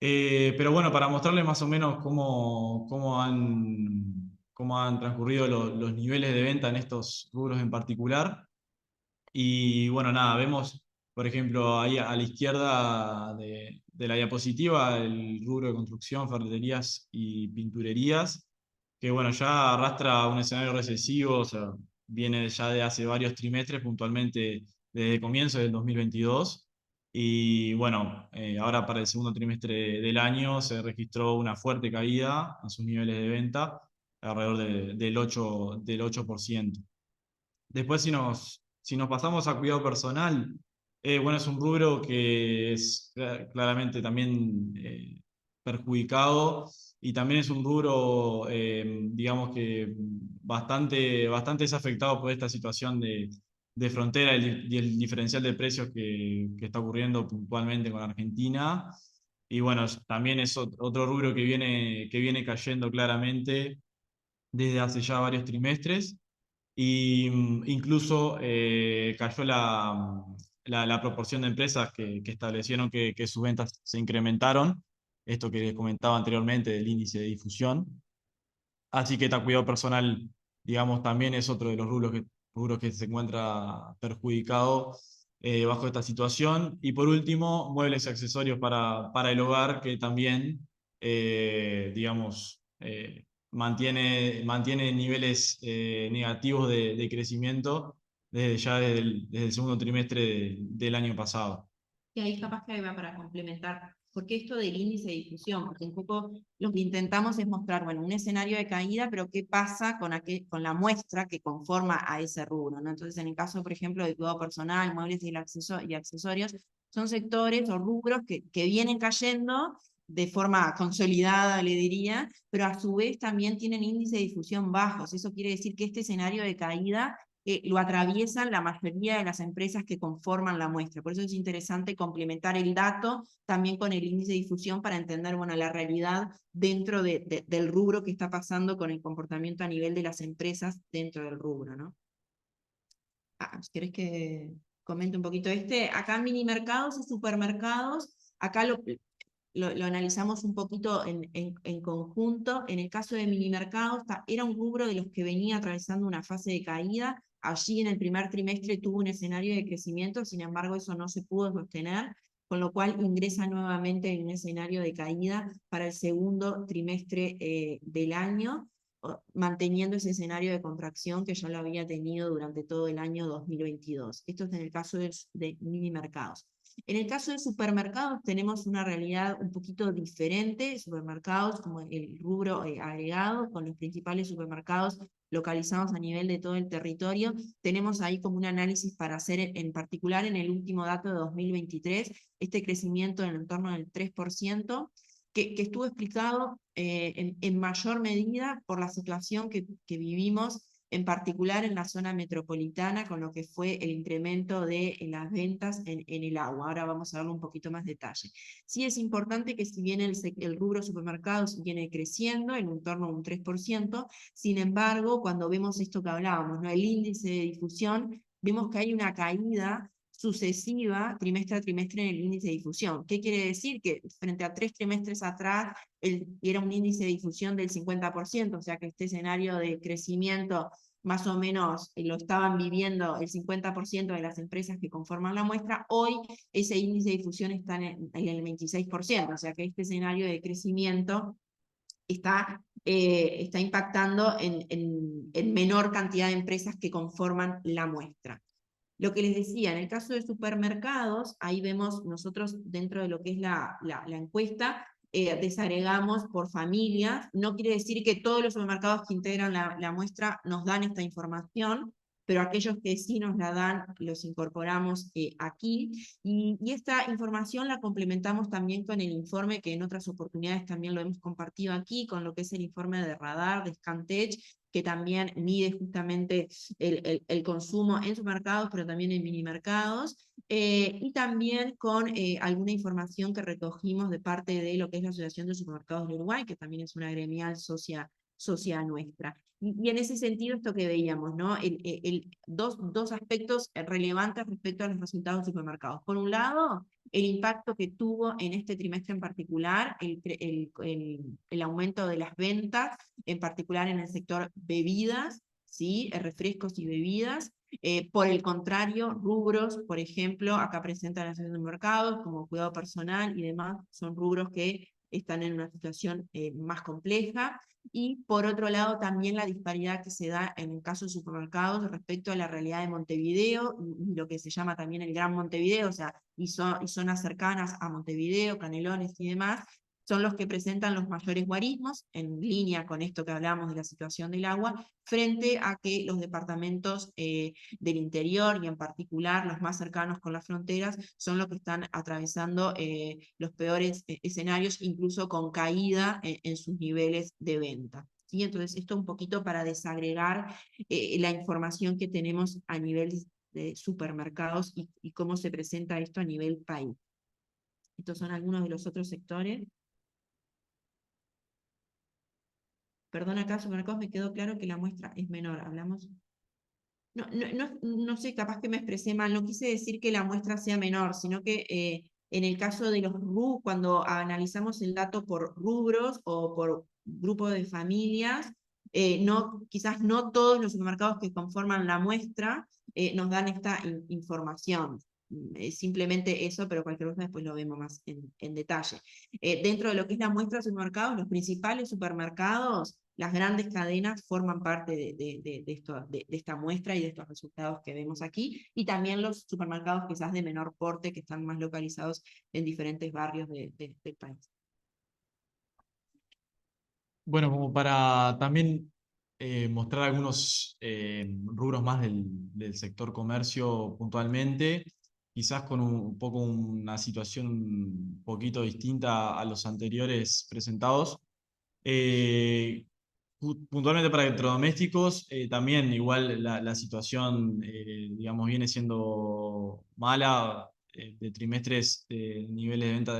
Pero bueno, para mostrarles más o menos cómo han transcurrido los niveles de venta en estos rubros en particular. Y bueno, nada, vemos, por ejemplo, ahí a la izquierda de la diapositiva, el rubro de construcción, ferreterías y pinturerías, que bueno, ya arrastra un escenario recesivo, o sea, viene ya de hace varios trimestres, puntualmente desde comienzo del 2022. Y bueno, ahora para el segundo trimestre del año se registró una fuerte caída en sus niveles de venta, alrededor del 8%. Después, si nos pasamos a cuidado personal, bueno, es un rubro que es claramente también perjudicado, y también es un rubro, digamos que bastante es afectado por esta situación de frontera y el diferencial de precios que está ocurriendo puntualmente con Argentina. Y bueno, también es otro rubro que viene cayendo claramente desde hace ya varios trimestres. Y incluso cayó la proporción de empresas que establecieron que sus ventas se incrementaron, esto que les comentaba anteriormente del índice de difusión. Así que cuidado personal, digamos, también es otro de los rubros que se encuentra perjudicado bajo esta situación. Y por último, muebles y accesorios para el hogar, que también, digamos, mantiene niveles negativos de crecimiento desde el segundo trimestre del año pasado. Y ahí capaz que va para complementar, porque esto del índice de difusión, porque un poco lo que intentamos es mostrar, bueno, un escenario de caída, pero qué pasa con la muestra que conforma a ese rubro, ¿no? Entonces, en el caso, por ejemplo, de cuidado personal, muebles y accesorios, son sectores o rubros que vienen cayendo de forma consolidada, le diría, pero a su vez también tienen índice de difusión bajos. Eso quiere decir que este escenario de caída lo atraviesan la mayoría de las empresas que conforman la muestra. Por eso es interesante complementar el dato también con el índice de difusión para entender, bueno, la realidad dentro del rubro que está pasando con el comportamiento a nivel de las empresas dentro del rubro, ¿no? ¿Querés que comente un poquito acá en mini mercados y supermercados, acá lo analizamos un poquito en conjunto. En el caso de mini mercados, era un rubro de los que venía atravesando una fase de caída. Allí en el primer trimestre tuvo un escenario de crecimiento, sin embargo eso no se pudo sostener, con lo cual ingresa nuevamente en un escenario de caída para el segundo trimestre del año. manteniendo ese escenario de contracción que ya lo había tenido durante todo el año 2022. Esto es en el caso de mini mercados. En el caso de supermercados tenemos una realidad un poquito diferente, supermercados como el rubro agregado, con los principales supermercados localizados a nivel de todo el territorio. Tenemos ahí como un análisis para hacer, en particular en el último dato de 2023, este crecimiento en el entorno del 3%, que estuvo explicado en mayor medida por la situación que vivimos, en particular en la zona metropolitana, con lo que fue el incremento de las ventas en el agua. Ahora vamos a darle un poquito más detalle. Sí es importante que si bien el rubro supermercados viene creciendo en un torno a un 3%, sin embargo, cuando vemos esto que hablábamos, ¿no? El índice de difusión, vemos que hay una caída sucesiva, trimestre a trimestre, en el índice de difusión. ¿Qué quiere decir? Que frente a 3 trimestres atrás era un índice de difusión del 50%, o sea que este escenario de crecimiento más o menos lo estaban viviendo el 50% de las empresas que conforman la muestra. Hoy ese índice de difusión está en el 26%, o sea que este escenario de crecimiento está impactando en menor cantidad de empresas que conforman la muestra. Lo que les decía, en el caso de supermercados, ahí vemos nosotros dentro de lo que es la encuesta, desagregamos por familias. No quiere decir que todos los supermercados que integran la muestra nos dan esta información, pero aquellos que sí nos la dan, los incorporamos aquí. Y esta información la complementamos también con el informe que en otras oportunidades también lo hemos compartido aquí, con lo que es el informe de Radar, de Scantech, que también mide justamente el consumo en supermercados, pero también en minimercados, y también con alguna información que recogimos de parte de lo que es la Asociación de Supermercados de Uruguay, que también es una gremial socia nuestra. Y en ese sentido, esto que veíamos, ¿no? Dos aspectos relevantes respecto a los resultados de supermercados. Por un lado, el impacto que tuvo en este trimestre en particular, el aumento de las ventas, en particular en el sector bebidas, ¿sí? Refrescos y bebidas. Por el contrario, rubros, por ejemplo, acá presenta la Asociación de Mercados, como cuidado personal y demás, son rubros que están en una situación más compleja. Y por otro lado también la disparidad que se da en el caso de supermercados respecto a la realidad de Montevideo y lo que se llama también el Gran Montevideo, o sea, y zonas cercanas a Montevideo, Canelones y demás, son los que presentan los mayores guarismos, en línea con esto que hablábamos de la situación del agua, frente a que los departamentos del interior y en particular los más cercanos con las fronteras son los que están atravesando los peores escenarios, incluso con caída en sus niveles de venta. ¿Sí? Entonces esto un poquito para desagregar la información que tenemos a nivel de supermercados y cómo se presenta esto a nivel país. Estos son algunos de los otros sectores. Perdón, acá supermercados me quedó claro que la muestra es menor. Hablamos... No sé, capaz que me expresé mal, no quise decir que la muestra sea menor, sino que en el caso de los RU, cuando analizamos el dato por rubros o por grupo de familias, quizás no todos los supermercados que conforman la muestra nos dan esta información. Simplemente eso, pero cualquier cosa después lo vemos más en detalle. Dentro de lo que es la muestra de supermercados, los principales supermercados, las grandes cadenas forman parte de esta muestra y de estos resultados que vemos aquí, y también los supermercados quizás de menor porte que están más localizados en diferentes barrios del país. Bueno, como para también mostrar algunos rubros más del sector comercio puntualmente, quizás con un poco una situación un poquito distinta a los anteriores presentados. Puntualmente para electrodomésticos, también igual la situación, digamos, viene siendo mala, de trimestres de niveles de venta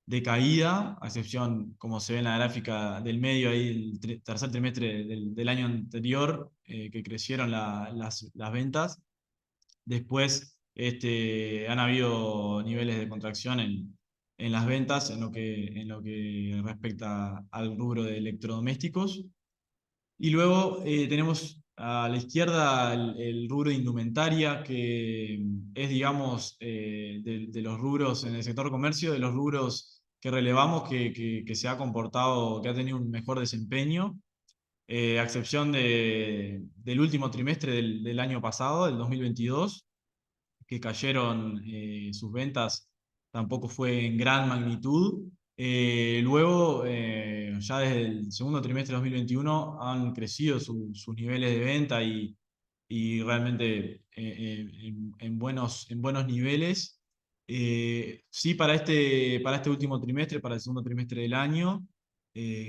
de caída, a excepción, como se ve en la gráfica del medio, ahí el tercer trimestre del año anterior, que crecieron las ventas. Después han habido niveles de contracción en las ventas en lo que respecta al rubro de electrodomésticos. Y luego tenemos a la izquierda el rubro de indumentaria, que es, digamos, de los rubros en el sector comercio, de los rubros que relevamos que se ha comportado, que ha tenido un mejor desempeño. a excepción del último trimestre del año pasado, del 2022, que cayeron sus ventas, tampoco fue en gran magnitud. Luego, ya desde el segundo trimestre de 2021 han crecido sus niveles de venta y realmente en buenos niveles. Sí, para este último trimestre, para el segundo trimestre del año,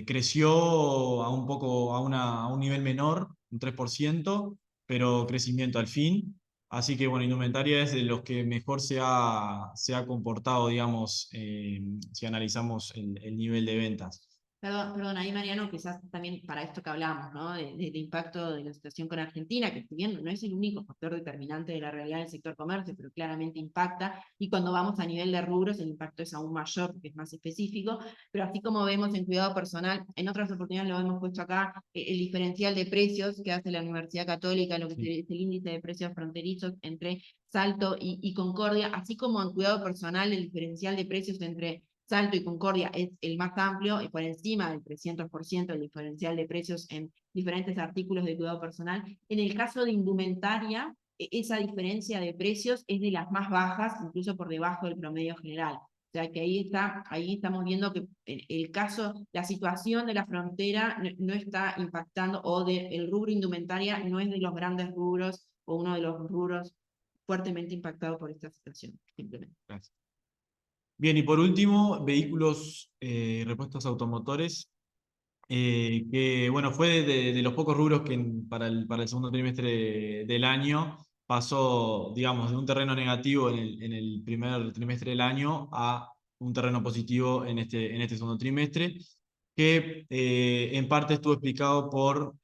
creció a un nivel menor, un 3%, pero crecimiento al fin. Así que bueno, indumentaria es de los que mejor se ha comportado, digamos, si analizamos el nivel de ventas. Perdón, ahí Mariano, quizás también para esto que hablamos, ¿no? Del impacto de la situación con Argentina, que si bien no es el único factor determinante de la realidad del sector comercio, pero claramente impacta, y cuando vamos a nivel de rubros el impacto es aún mayor, porque es más específico, pero así como vemos en cuidado personal, en otras oportunidades lo hemos puesto acá, el diferencial de precios que hace la Universidad Católica, lo que Sí. es el índice de precios fronterizos entre Salto y Concordia, así como en cuidado personal el diferencial de precios entre Salto y Concordia es el más amplio y por encima del 300% el diferencial de precios en diferentes artículos de cuidado personal. En el caso de indumentaria, esa diferencia de precios es de las más bajas, incluso por debajo del promedio general. O sea que ahí estamos viendo que el caso, la situación de la frontera no está impactando, o el rubro indumentaria no es de los grandes rubros o uno de los rubros fuertemente impactados por esta situación, simplemente. Gracias. Bien, y por último, vehículos, repuestos automotores, que bueno, fue de los pocos rubros que para el segundo trimestre del año pasó, digamos, de un terreno negativo en el primer trimestre del año a un terreno positivo en este segundo trimestre, que en parte estuvo explicado por,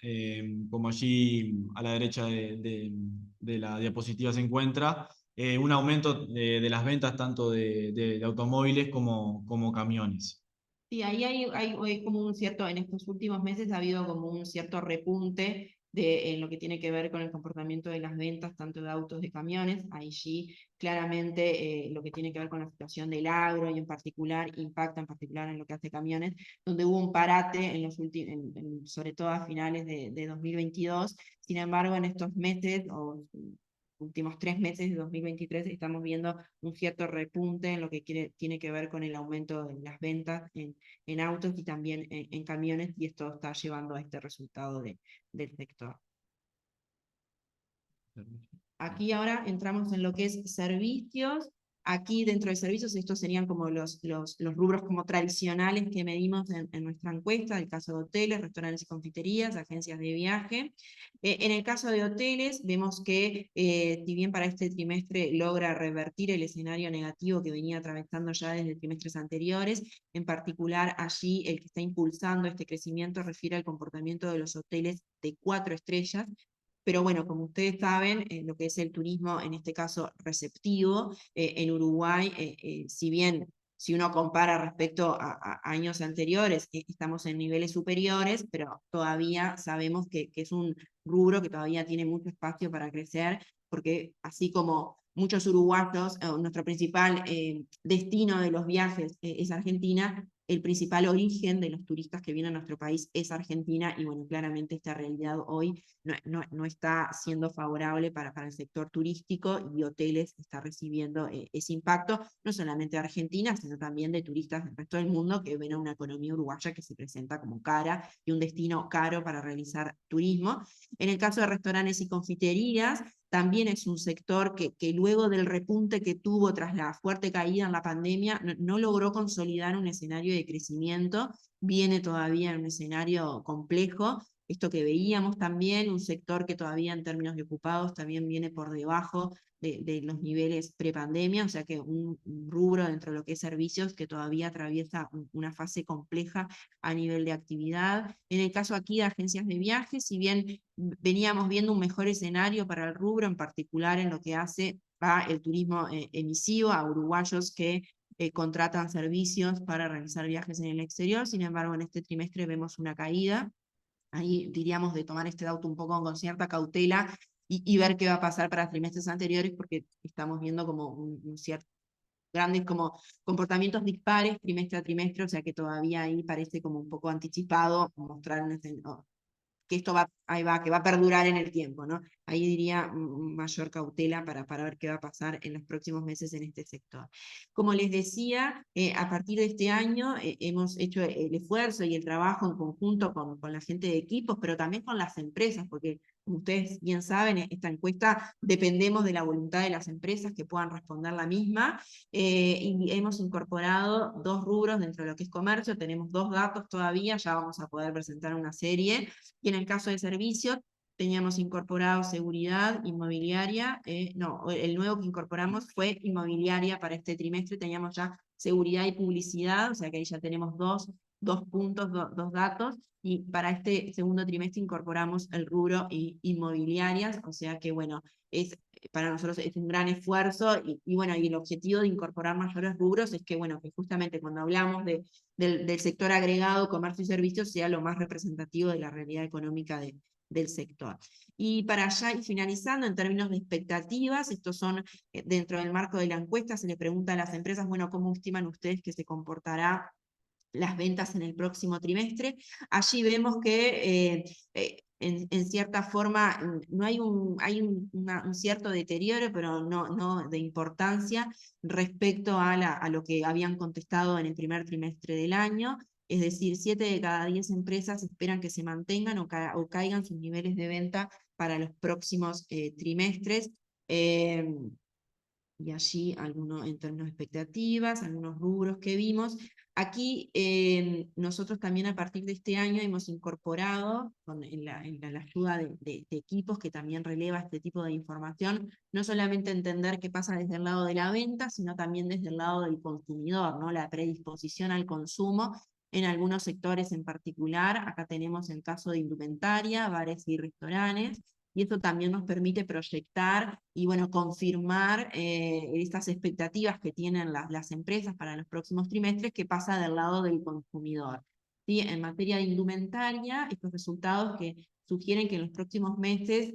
como allí a la derecha de la diapositiva se encuentra, un aumento de las ventas tanto de automóviles como camiones. Sí, ahí hay como un cierto, en estos últimos meses ha habido como un cierto repunte en lo que tiene que ver con el comportamiento de las ventas, tanto de autos de camiones. Ahí sí, claramente lo que tiene que ver con la situación del agro y en particular, impacta en particular en lo que hace camiones, donde hubo un parate en los últimos, sobre todo a finales de 2022. Sin embargo, en estos meses, o últimos 3 meses de 2023, estamos viendo un cierto repunte en lo que tiene que ver con el aumento de las ventas en autos y también en camiones, y esto está llevando a este resultado del sector. Aquí ahora entramos en lo que es servicios. Aquí dentro de servicios, estos serían como los rubros como tradicionales que medimos en nuestra encuesta, el caso de hoteles, restaurantes y confiterías, agencias de viaje. En el caso de hoteles, vemos que si bien para este trimestre logra revertir el escenario negativo que venía atravesando ya desde trimestres anteriores, en particular allí el que está impulsando este crecimiento refiere al comportamiento de los hoteles de 4 estrellas, pero bueno, como ustedes saben, lo que es el turismo, en este caso receptivo, en Uruguay, si bien si uno compara respecto a años anteriores, estamos en niveles superiores, pero todavía sabemos que es un rubro que todavía tiene mucho espacio para crecer, porque así como muchos uruguayos, nuestro principal destino de los viajes es Argentina, el principal origen de los turistas que vienen a nuestro país es Argentina, y bueno, claramente esta realidad hoy no está siendo favorable para el sector turístico, y hoteles está recibiendo ese impacto, no solamente de Argentina, sino también de turistas del resto del mundo que ven a una economía uruguaya que se presenta como cara y un destino caro para realizar turismo. En el caso de restaurantes y confiterías, también es un sector que luego del repunte que tuvo tras la fuerte caída en la pandemia, no logró consolidar un escenario de crecimiento, viene todavía en un escenario complejo. Esto que veíamos también, un sector que todavía en términos de ocupados también viene por debajo de los niveles prepandemia, o sea que un rubro dentro de lo que es servicios que todavía atraviesa una fase compleja a nivel de actividad. En el caso aquí de agencias de viajes, si bien veníamos viendo un mejor escenario para el rubro, en particular en lo que hace a el turismo emisivo, a uruguayos que contratan servicios para realizar viajes en el exterior, sin embargo en este trimestre vemos una caída. Ahí diríamos de tomar este dato un poco con cierta cautela y ver qué va a pasar para trimestres anteriores, porque estamos viendo como un cierto grandes como comportamientos dispares trimestre a trimestre, o sea que todavía ahí parece como un poco anticipado mostrar que esto que va a perdurar en el tiempo, ¿no? Ahí diría mayor cautela para ver qué va a pasar en los próximos meses en este sector. Como les decía, a partir de este año hemos hecho el esfuerzo y el trabajo en conjunto con la gente de equipos, pero también con las empresas, porque como ustedes bien saben, esta encuesta dependemos de la voluntad de las empresas que puedan responder la misma, y hemos incorporado 2 rubros dentro de lo que es comercio, tenemos 2 datos todavía, ya vamos a poder presentar una serie, y en el caso de servicios, teníamos incorporado seguridad inmobiliaria, no, el nuevo que incorporamos fue inmobiliaria para este trimestre, teníamos ya seguridad y publicidad, o sea que ahí ya tenemos dos puntos, 2 datos, y para este segundo trimestre incorporamos el rubro inmobiliarias, o sea que bueno, para nosotros es un gran esfuerzo, y bueno, y el objetivo de incorporar mayores rubros es que bueno, que justamente cuando hablamos del sector agregado, comercio y servicios, sea lo más representativo de la realidad económica del sector. Y para allá y finalizando, en términos de expectativas, estos son dentro del marco de la encuesta, se le pregunta a las empresas, bueno, ¿cómo estiman ustedes que se comportará las ventas en el próximo trimestre? Allí vemos que en cierta forma no hay un cierto deterioro, pero no de importancia respecto a lo que habían contestado en el primer trimestre del año. Es decir, 7 de cada 10 empresas esperan que se mantengan o caigan sus niveles de venta para los próximos trimestres. Y allí algunos en términos de expectativas, algunos rubros que vimos. Aquí nosotros también a partir de este año hemos incorporado, en la ayuda de equipos que también releva este tipo de información, no solamente entender qué pasa desde el lado de la venta, sino también desde el lado del consumidor, ¿no? La predisposición al consumo en algunos sectores en particular. Acá tenemos el caso de indumentaria, bares y restaurantes, y eso también nos permite proyectar y bueno, confirmar estas expectativas que tienen las empresas para los próximos trimestres, que pasa del lado del consumidor. ¿Sí? En materia de indumentaria, estos resultados que sugieren que en los próximos meses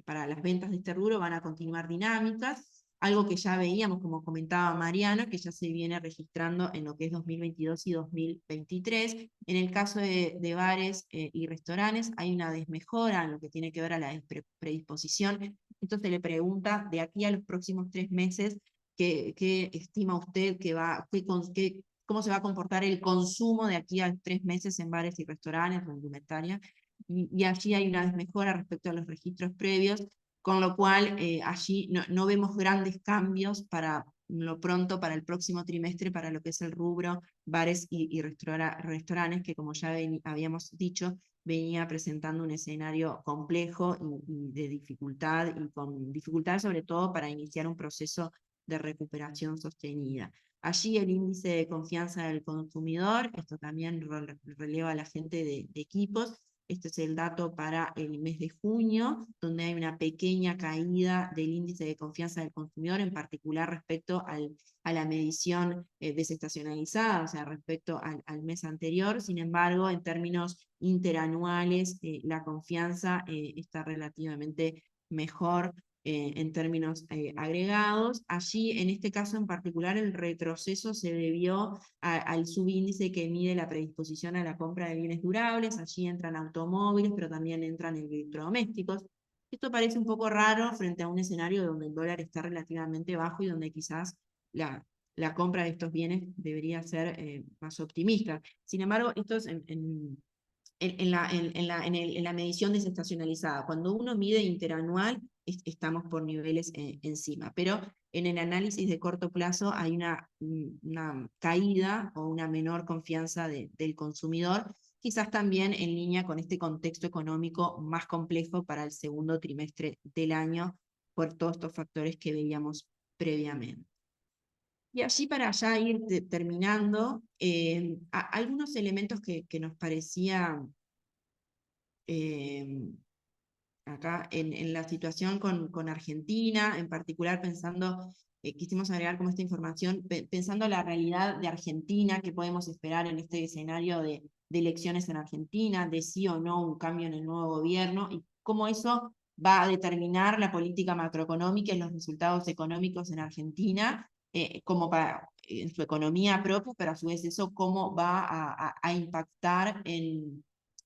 para las ventas de este rubro van a continuar dinámicas, algo que ya veíamos, como comentaba Mariano, que ya se viene registrando en lo que es 2022 y 2023. En el caso de bares y restaurantes hay una desmejora en lo que tiene que ver a la predisposición. Esto se le pregunta de aquí a los próximos 3 meses, ¿qué estima usted cómo se va a comportar el consumo de aquí a 3 meses en bares y restaurantes o indumentaria? Y allí hay una desmejora respecto a los registros previos, con lo cual allí no vemos grandes cambios para lo pronto, para el próximo trimestre, para lo que es el rubro bares y restaurantes, que como ya habíamos dicho, venía presentando un escenario complejo y de dificultad, y con dificultad sobre todo para iniciar un proceso de recuperación sostenida. Allí el índice de confianza del consumidor, esto también releva a la gente de equipos. Este es el dato para el mes de junio, donde hay una pequeña caída del índice de confianza del consumidor, en particular respecto a la medición desestacionalizada, o sea, respecto al mes anterior. Sin embargo, en términos interanuales, la confianza está relativamente mejor en términos agregados. Allí, en este caso en particular, el retroceso se debió al subíndice que mide la predisposición a la compra de bienes durables. Allí entran automóviles, pero también entran electrodomésticos. Esto parece un poco raro frente a un escenario donde el dólar está relativamente bajo y donde quizás la compra de estos bienes debería ser más optimista. Sin embargo, esto es en la medición desestacionalizada. Cuando uno mide interanual, estamos por niveles encima, pero en el análisis de corto plazo hay una caída o una menor confianza del consumidor, quizás también en línea con este contexto económico más complejo para el segundo trimestre del año, por todos estos factores que veíamos previamente. Y allí, para ya ir terminando, algunos elementos que nos parecían acá en la situación con Argentina, en particular pensando, quisimos agregar como esta información, pensando la realidad de Argentina, que podemos esperar en este escenario de elecciones en Argentina, de sí o no un cambio en el nuevo gobierno, y cómo eso va a determinar la política macroeconómica y los resultados económicos en Argentina, como en su economía propia, pero a su vez eso cómo va a impactar en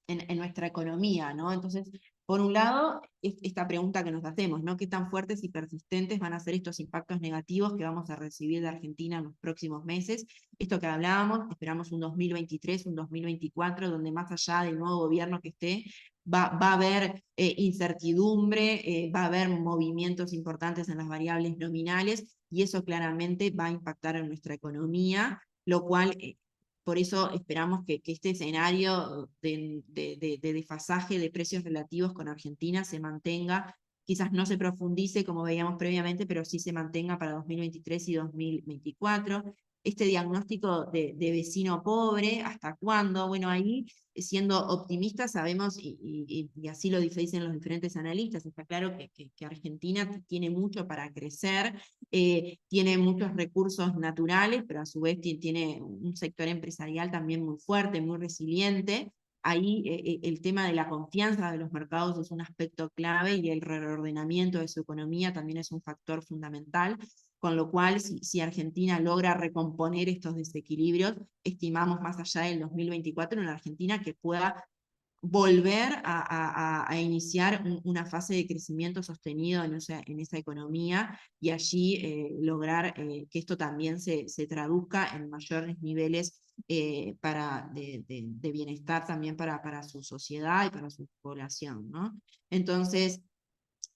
en nuestra economía, ¿no? Entonces, por un lado, esta pregunta que nos hacemos, ¿no? ¿Qué tan fuertes y persistentes van a ser estos impactos negativos que vamos a recibir de Argentina en los próximos meses? Esto que hablábamos, esperamos un 2023, un 2024, donde más allá del nuevo gobierno que esté, va a haber incertidumbre, va a haber movimientos importantes en las variables nominales, y eso claramente va a impactar en nuestra economía, lo cual por eso esperamos que este escenario de desfasaje de precios relativos con Argentina se mantenga, quizás no se profundice como veíamos previamente, pero sí se mantenga para 2023 y 2024. Este diagnóstico de vecino pobre, ¿hasta cuándo? Bueno, ahí, siendo optimistas, sabemos, y así lo dicen los diferentes analistas, está claro que Argentina tiene mucho para crecer, tiene muchos recursos naturales, pero a su vez tiene un sector empresarial también muy fuerte, muy resiliente. Ahí el tema de la confianza de los mercados es un aspecto clave, y el reordenamiento de su economía también es un factor fundamental, con lo cual si Argentina logra recomponer estos desequilibrios, estimamos más allá del 2024 en Argentina que pueda volver a iniciar una fase de crecimiento sostenido en esa economía, y allí lograr que esto también se traduzca en mayores niveles de bienestar también para su sociedad y para su población, ¿no? Entonces,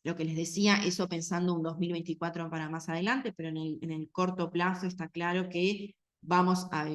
lo que les decía, eso pensando un 2024 para más adelante, pero en el corto plazo está claro que vamos a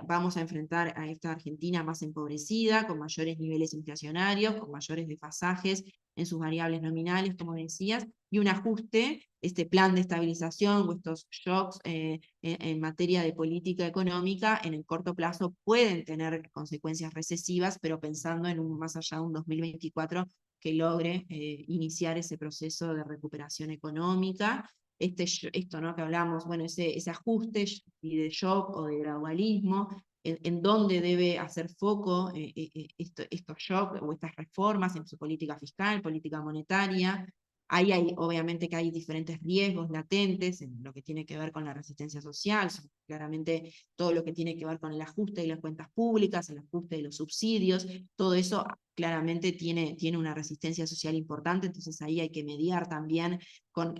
vamos a enfrentar a esta Argentina más empobrecida, con mayores niveles inflacionarios, con mayores desfasajes en sus variables nominales, como decías, y un ajuste, este plan de estabilización o estos shocks en materia de política económica, en el corto plazo pueden tener consecuencias recesivas, pero pensando en más allá de un 2024 que logre iniciar ese proceso de recuperación económica. Esto, ¿no?, que hablamos, bueno, ese ajuste y de shock o de gradualismo, en dónde debe hacer foco estos shocks o estas reformas en su política fiscal, política monetaria. Ahí hay, obviamente que hay diferentes riesgos latentes en lo que tiene que ver con la resistencia social, claramente todo lo que tiene que ver con el ajuste de las cuentas públicas, el ajuste de los subsidios, todo eso claramente tiene una resistencia social importante, entonces ahí hay que mediar también con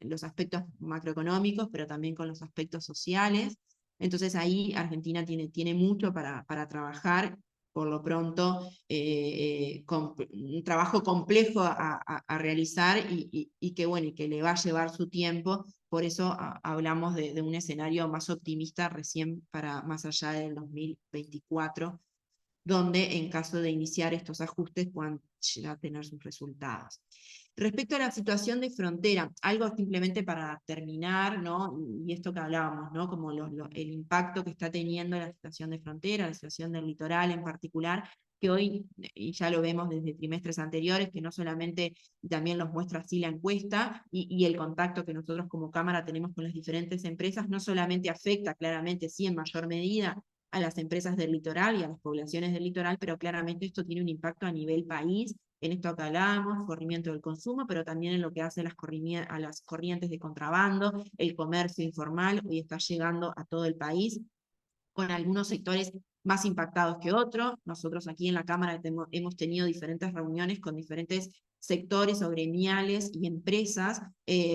los aspectos macroeconómicos, pero también con los aspectos sociales. Entonces ahí Argentina tiene mucho para trabajar. Por lo pronto, un trabajo complejo a realizar, y que, bueno, y que le va a llevar su tiempo. Por eso hablamos de un escenario más optimista recién para más allá del 2024, donde en caso de iniciar estos ajustes puedan llegar a tener sus resultados. Respecto a la situación de frontera, algo simplemente para terminar, ¿no? Y esto que hablábamos, ¿no?, como el impacto que está teniendo la situación de frontera, la situación del litoral en particular, que hoy, y ya lo vemos desde trimestres anteriores, que no solamente, también los muestra así la encuesta, y el contacto que nosotros como Cámara tenemos con las diferentes empresas, no solamente afecta claramente, sí, en mayor medida, a las empresas del litoral y a las poblaciones del litoral, pero claramente esto tiene un impacto a nivel país, en esto que hablábamos, corrimiento del consumo, pero también en lo que hace a las corrientes de contrabando, el comercio informal, hoy está llegando a todo el país, con algunos sectores más impactados que otros. Nosotros aquí en la Cámara hemos tenido diferentes reuniones con diferentes sectores o gremiales y empresas,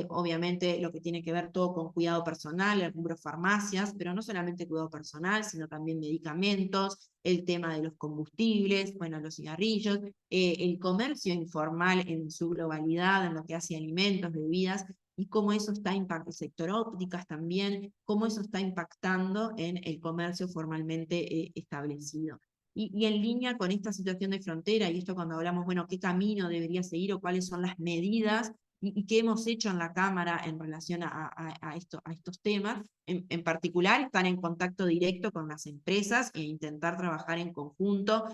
obviamente lo que tiene que ver todo con cuidado personal, el rubro farmacias, pero no solamente cuidado personal, sino también medicamentos, el tema de los combustibles, bueno, los cigarrillos, el comercio informal en su globalidad, en lo que hace alimentos, bebidas, y cómo eso está impactando, el sector ópticas también, cómo eso está impactando en el comercio formalmente establecido. Y en línea con esta situación de frontera, y esto cuando hablamos, bueno, qué camino debería seguir o cuáles son las medidas y qué hemos hecho en la Cámara en relación a estos temas, en particular estar en contacto directo con las empresas e intentar trabajar en conjunto,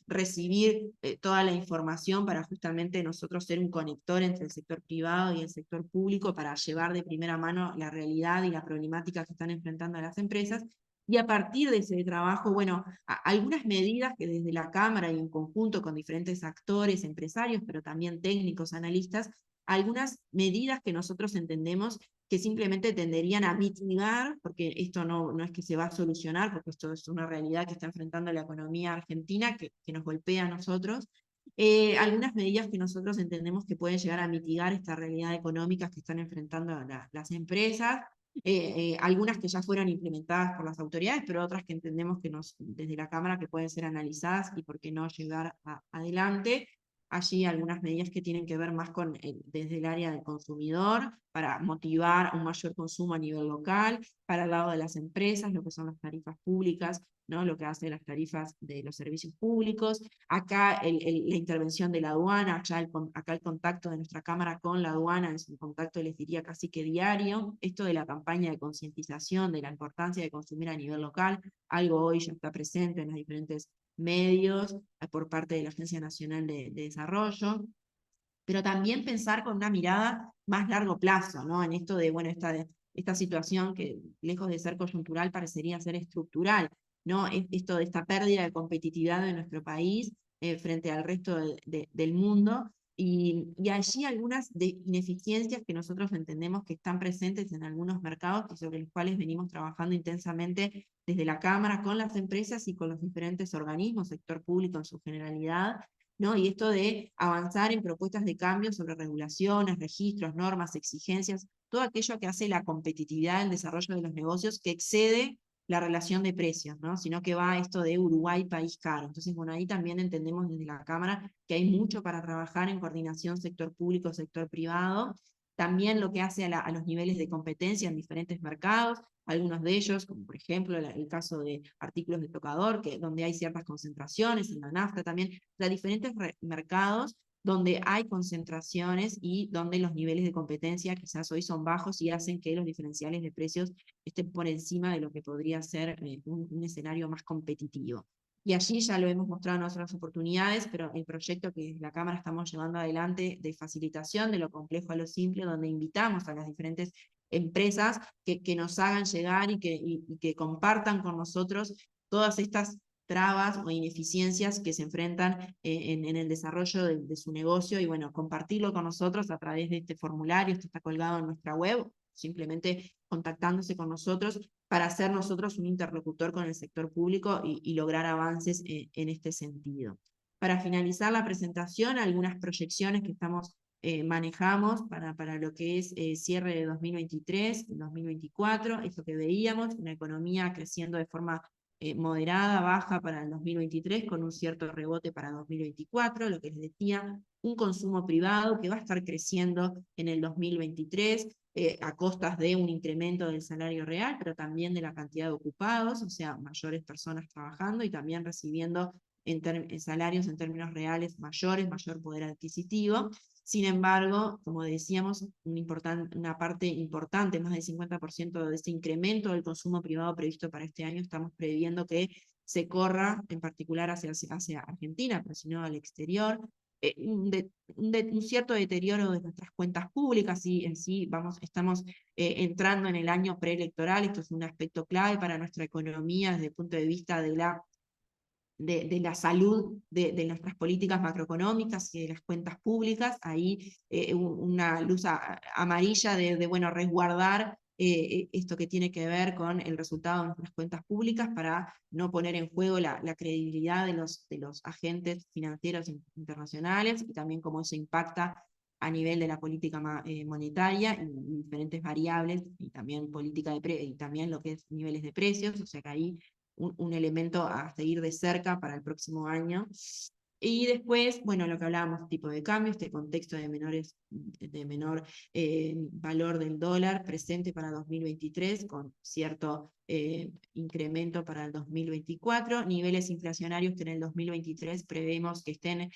recibir toda la información para justamente nosotros ser un conector entre el sector privado y el sector público para llevar de primera mano la realidad y la problemática que están enfrentando las empresas. Y a partir de ese trabajo, bueno, algunas medidas que desde la Cámara y en conjunto con diferentes actores, empresarios, pero también técnicos, analistas, algunas medidas que nosotros entendemos que simplemente tenderían a mitigar, porque esto no es que se va a solucionar, porque esto es una realidad que está enfrentando la economía argentina, que nos golpea a nosotros, algunas medidas que nosotros entendemos que pueden llegar a mitigar esta realidad económica que están enfrentando las empresas, algunas que ya fueron implementadas por las autoridades, pero otras que entendemos que desde la Cámara que pueden ser analizadas y por qué no llegar adelante. Allí algunas medidas que tienen que ver más con desde el área del consumidor, para motivar un mayor consumo a nivel local, para el lado de las empresas, lo que son las tarifas públicas, ¿no? Lo que hace las tarifas de los servicios públicos. Acá la intervención de la aduana, acá el contacto de nuestra Cámara con la aduana es un contacto, les diría, casi que diario. Esto de la campaña de concientización de la importancia de consumir a nivel local, algo hoy ya está presente en los diferentes medios por parte de la Agencia Nacional de Desarrollo, pero también pensar con una mirada más largo plazo, ¿no? En esto de, bueno, esta situación que lejos de ser coyuntural parecería ser estructural, ¿no? Esto de esta pérdida de competitividad de nuestro país frente al resto del mundo, y allí algunas ineficiencias que nosotros entendemos que están presentes en algunos mercados y sobre los cuales venimos trabajando intensamente desde la Cámara, con las empresas y con los diferentes organismos, sector público en su generalidad, ¿no? Y esto de avanzar en propuestas de cambio sobre regulaciones, registros, normas, exigencias, todo aquello que hace la competitividad del desarrollo de los negocios que excede la relación de precios, ¿no? Sino que va a esto de Uruguay, país caro. Entonces, bueno, ahí también entendemos desde la Cámara que hay mucho para trabajar en coordinación sector público, sector privado. También lo que hace a los niveles de competencia en diferentes mercados, algunos de ellos, como por ejemplo el caso de artículos de tocador, donde hay ciertas concentraciones, en la nafta también, o sea, diferentes mercados donde hay concentraciones y donde los niveles de competencia quizás hoy son bajos y hacen que los diferenciales de precios estén por encima de lo que podría ser un escenario más competitivo. Y allí ya lo hemos mostrado en otras oportunidades, pero el proyecto que desde la Cámara estamos llevando adelante de facilitación de lo complejo a lo simple, donde invitamos a las diferentes empresas que nos hagan llegar y que compartan con nosotros todas estas trabas o ineficiencias que se enfrentan en el desarrollo de su negocio, y bueno, compartirlo con nosotros a través de este formulario. Esto está colgado en nuestra web, simplemente contactándose con nosotros para ser nosotros un interlocutor con el sector público y lograr avances en este sentido. Para finalizar la presentación, algunas proyecciones que manejamos para lo que es cierre de 2023, 2024, esto que veíamos, una economía creciendo de forma moderada, baja para el 2023, con un cierto rebote para 2024, lo que les decía, un consumo privado que va a estar creciendo en el 2023, a costas de un incremento del salario real, pero también de la cantidad de ocupados, o sea, mayores personas trabajando y también recibiendo salarios en términos reales mayores, mayor poder adquisitivo. Sin embargo, como decíamos, una parte importante, más del 50% de este incremento del consumo privado previsto para este año, estamos previendo que se corra en particular hacia Argentina, pero si no al exterior. Un cierto deterioro de nuestras cuentas públicas, y en sí estamos entrando en el año preelectoral. Esto es un aspecto clave para nuestra economía desde el punto de vista de la salud de nuestras políticas macroeconómicas y de las cuentas públicas. Ahí una luz amarilla de bueno, resguardar esto que tiene que ver con el resultado de nuestras cuentas públicas para no poner en juego la credibilidad de los agentes financieros internacionales, y también cómo eso impacta a nivel de la política monetaria y diferentes variables, y también política y también lo que es niveles de precios. O sea que ahí un elemento a seguir de cerca para el próximo año. Y después, bueno, lo que hablábamos, tipo de cambio, este contexto de menor valor del dólar presente para 2023, con cierto incremento para el 2024, niveles inflacionarios que en el 2023 prevemos que estén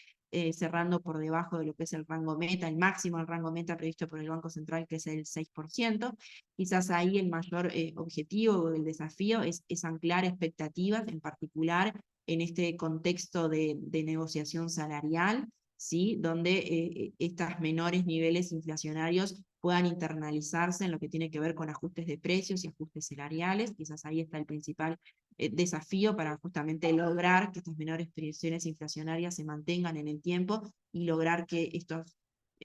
cerrando por debajo de lo que es el rango meta, el máximo del rango meta previsto por el Banco Central, que es el 6%. Quizás ahí el mayor objetivo o el desafío es anclar expectativas, en particular en este contexto de negociación salarial, ¿sí? Donde estos menores niveles inflacionarios puedan internalizarse en lo que tiene que ver con ajustes de precios y ajustes salariales. Quizás ahí está el principal desafío para justamente lograr que estas menores presiones inflacionarias se mantengan en el tiempo y lograr que estos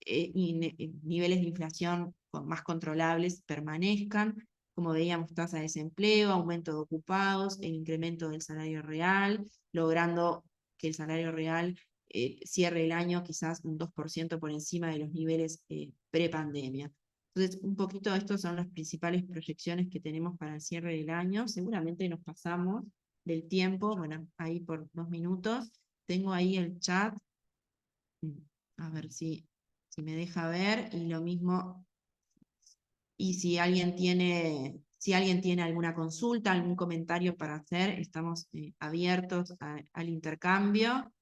niveles de inflación más controlables permanezcan. Como veíamos, tasa de desempleo, aumento de ocupados, el incremento del salario real, logrando que el salario real cierre el año quizás un 2% por encima de los niveles prepandemia. Entonces, un poquito estas son las principales proyecciones que tenemos para el cierre del año. Seguramente nos pasamos del tiempo, bueno, ahí por 2 minutos. Tengo ahí el chat, a ver si me deja ver, y lo mismo, y si alguien tiene alguna consulta, algún comentario para hacer, estamos abiertos al intercambio.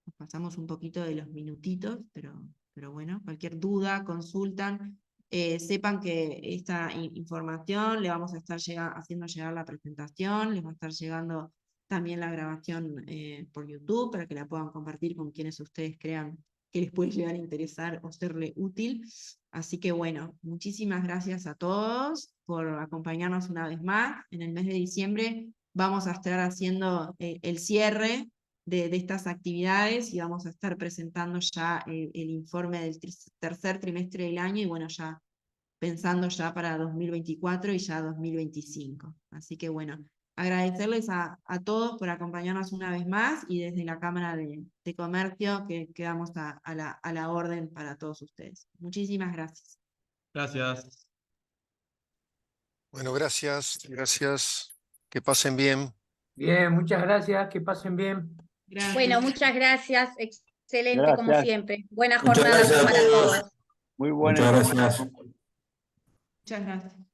Nos pasamos un poquito de los minutitos, pero bueno, cualquier duda, consultan. Sepan que esta información le vamos a estar haciendo llegar la presentación, les va a estar llegando también la grabación por YouTube para que la puedan compartir con quienes ustedes crean que les puede llegar a interesar o serle útil. Así que bueno, muchísimas gracias a todos por acompañarnos una vez más. En el mes de diciembre vamos a estar haciendo el cierre de estas actividades y vamos a estar presentando ya el informe del tercer trimestre del año y bueno, ya pensando ya para 2024 y ya 2025. Así que bueno, agradecerles a todos por acompañarnos una vez más y desde la Cámara de Comercio que quedamos a la orden para todos ustedes. Muchísimas gracias. Gracias. Bueno, gracias, gracias. Que pasen bien. Bien, muchas gracias, que pasen bien. Gracias. Bueno, muchas gracias. Excelente como Gracias. siempre. Buena Muchas jornada gracias a para todos. todos. Muy buena Muchas información. gracias. Muchas gracias.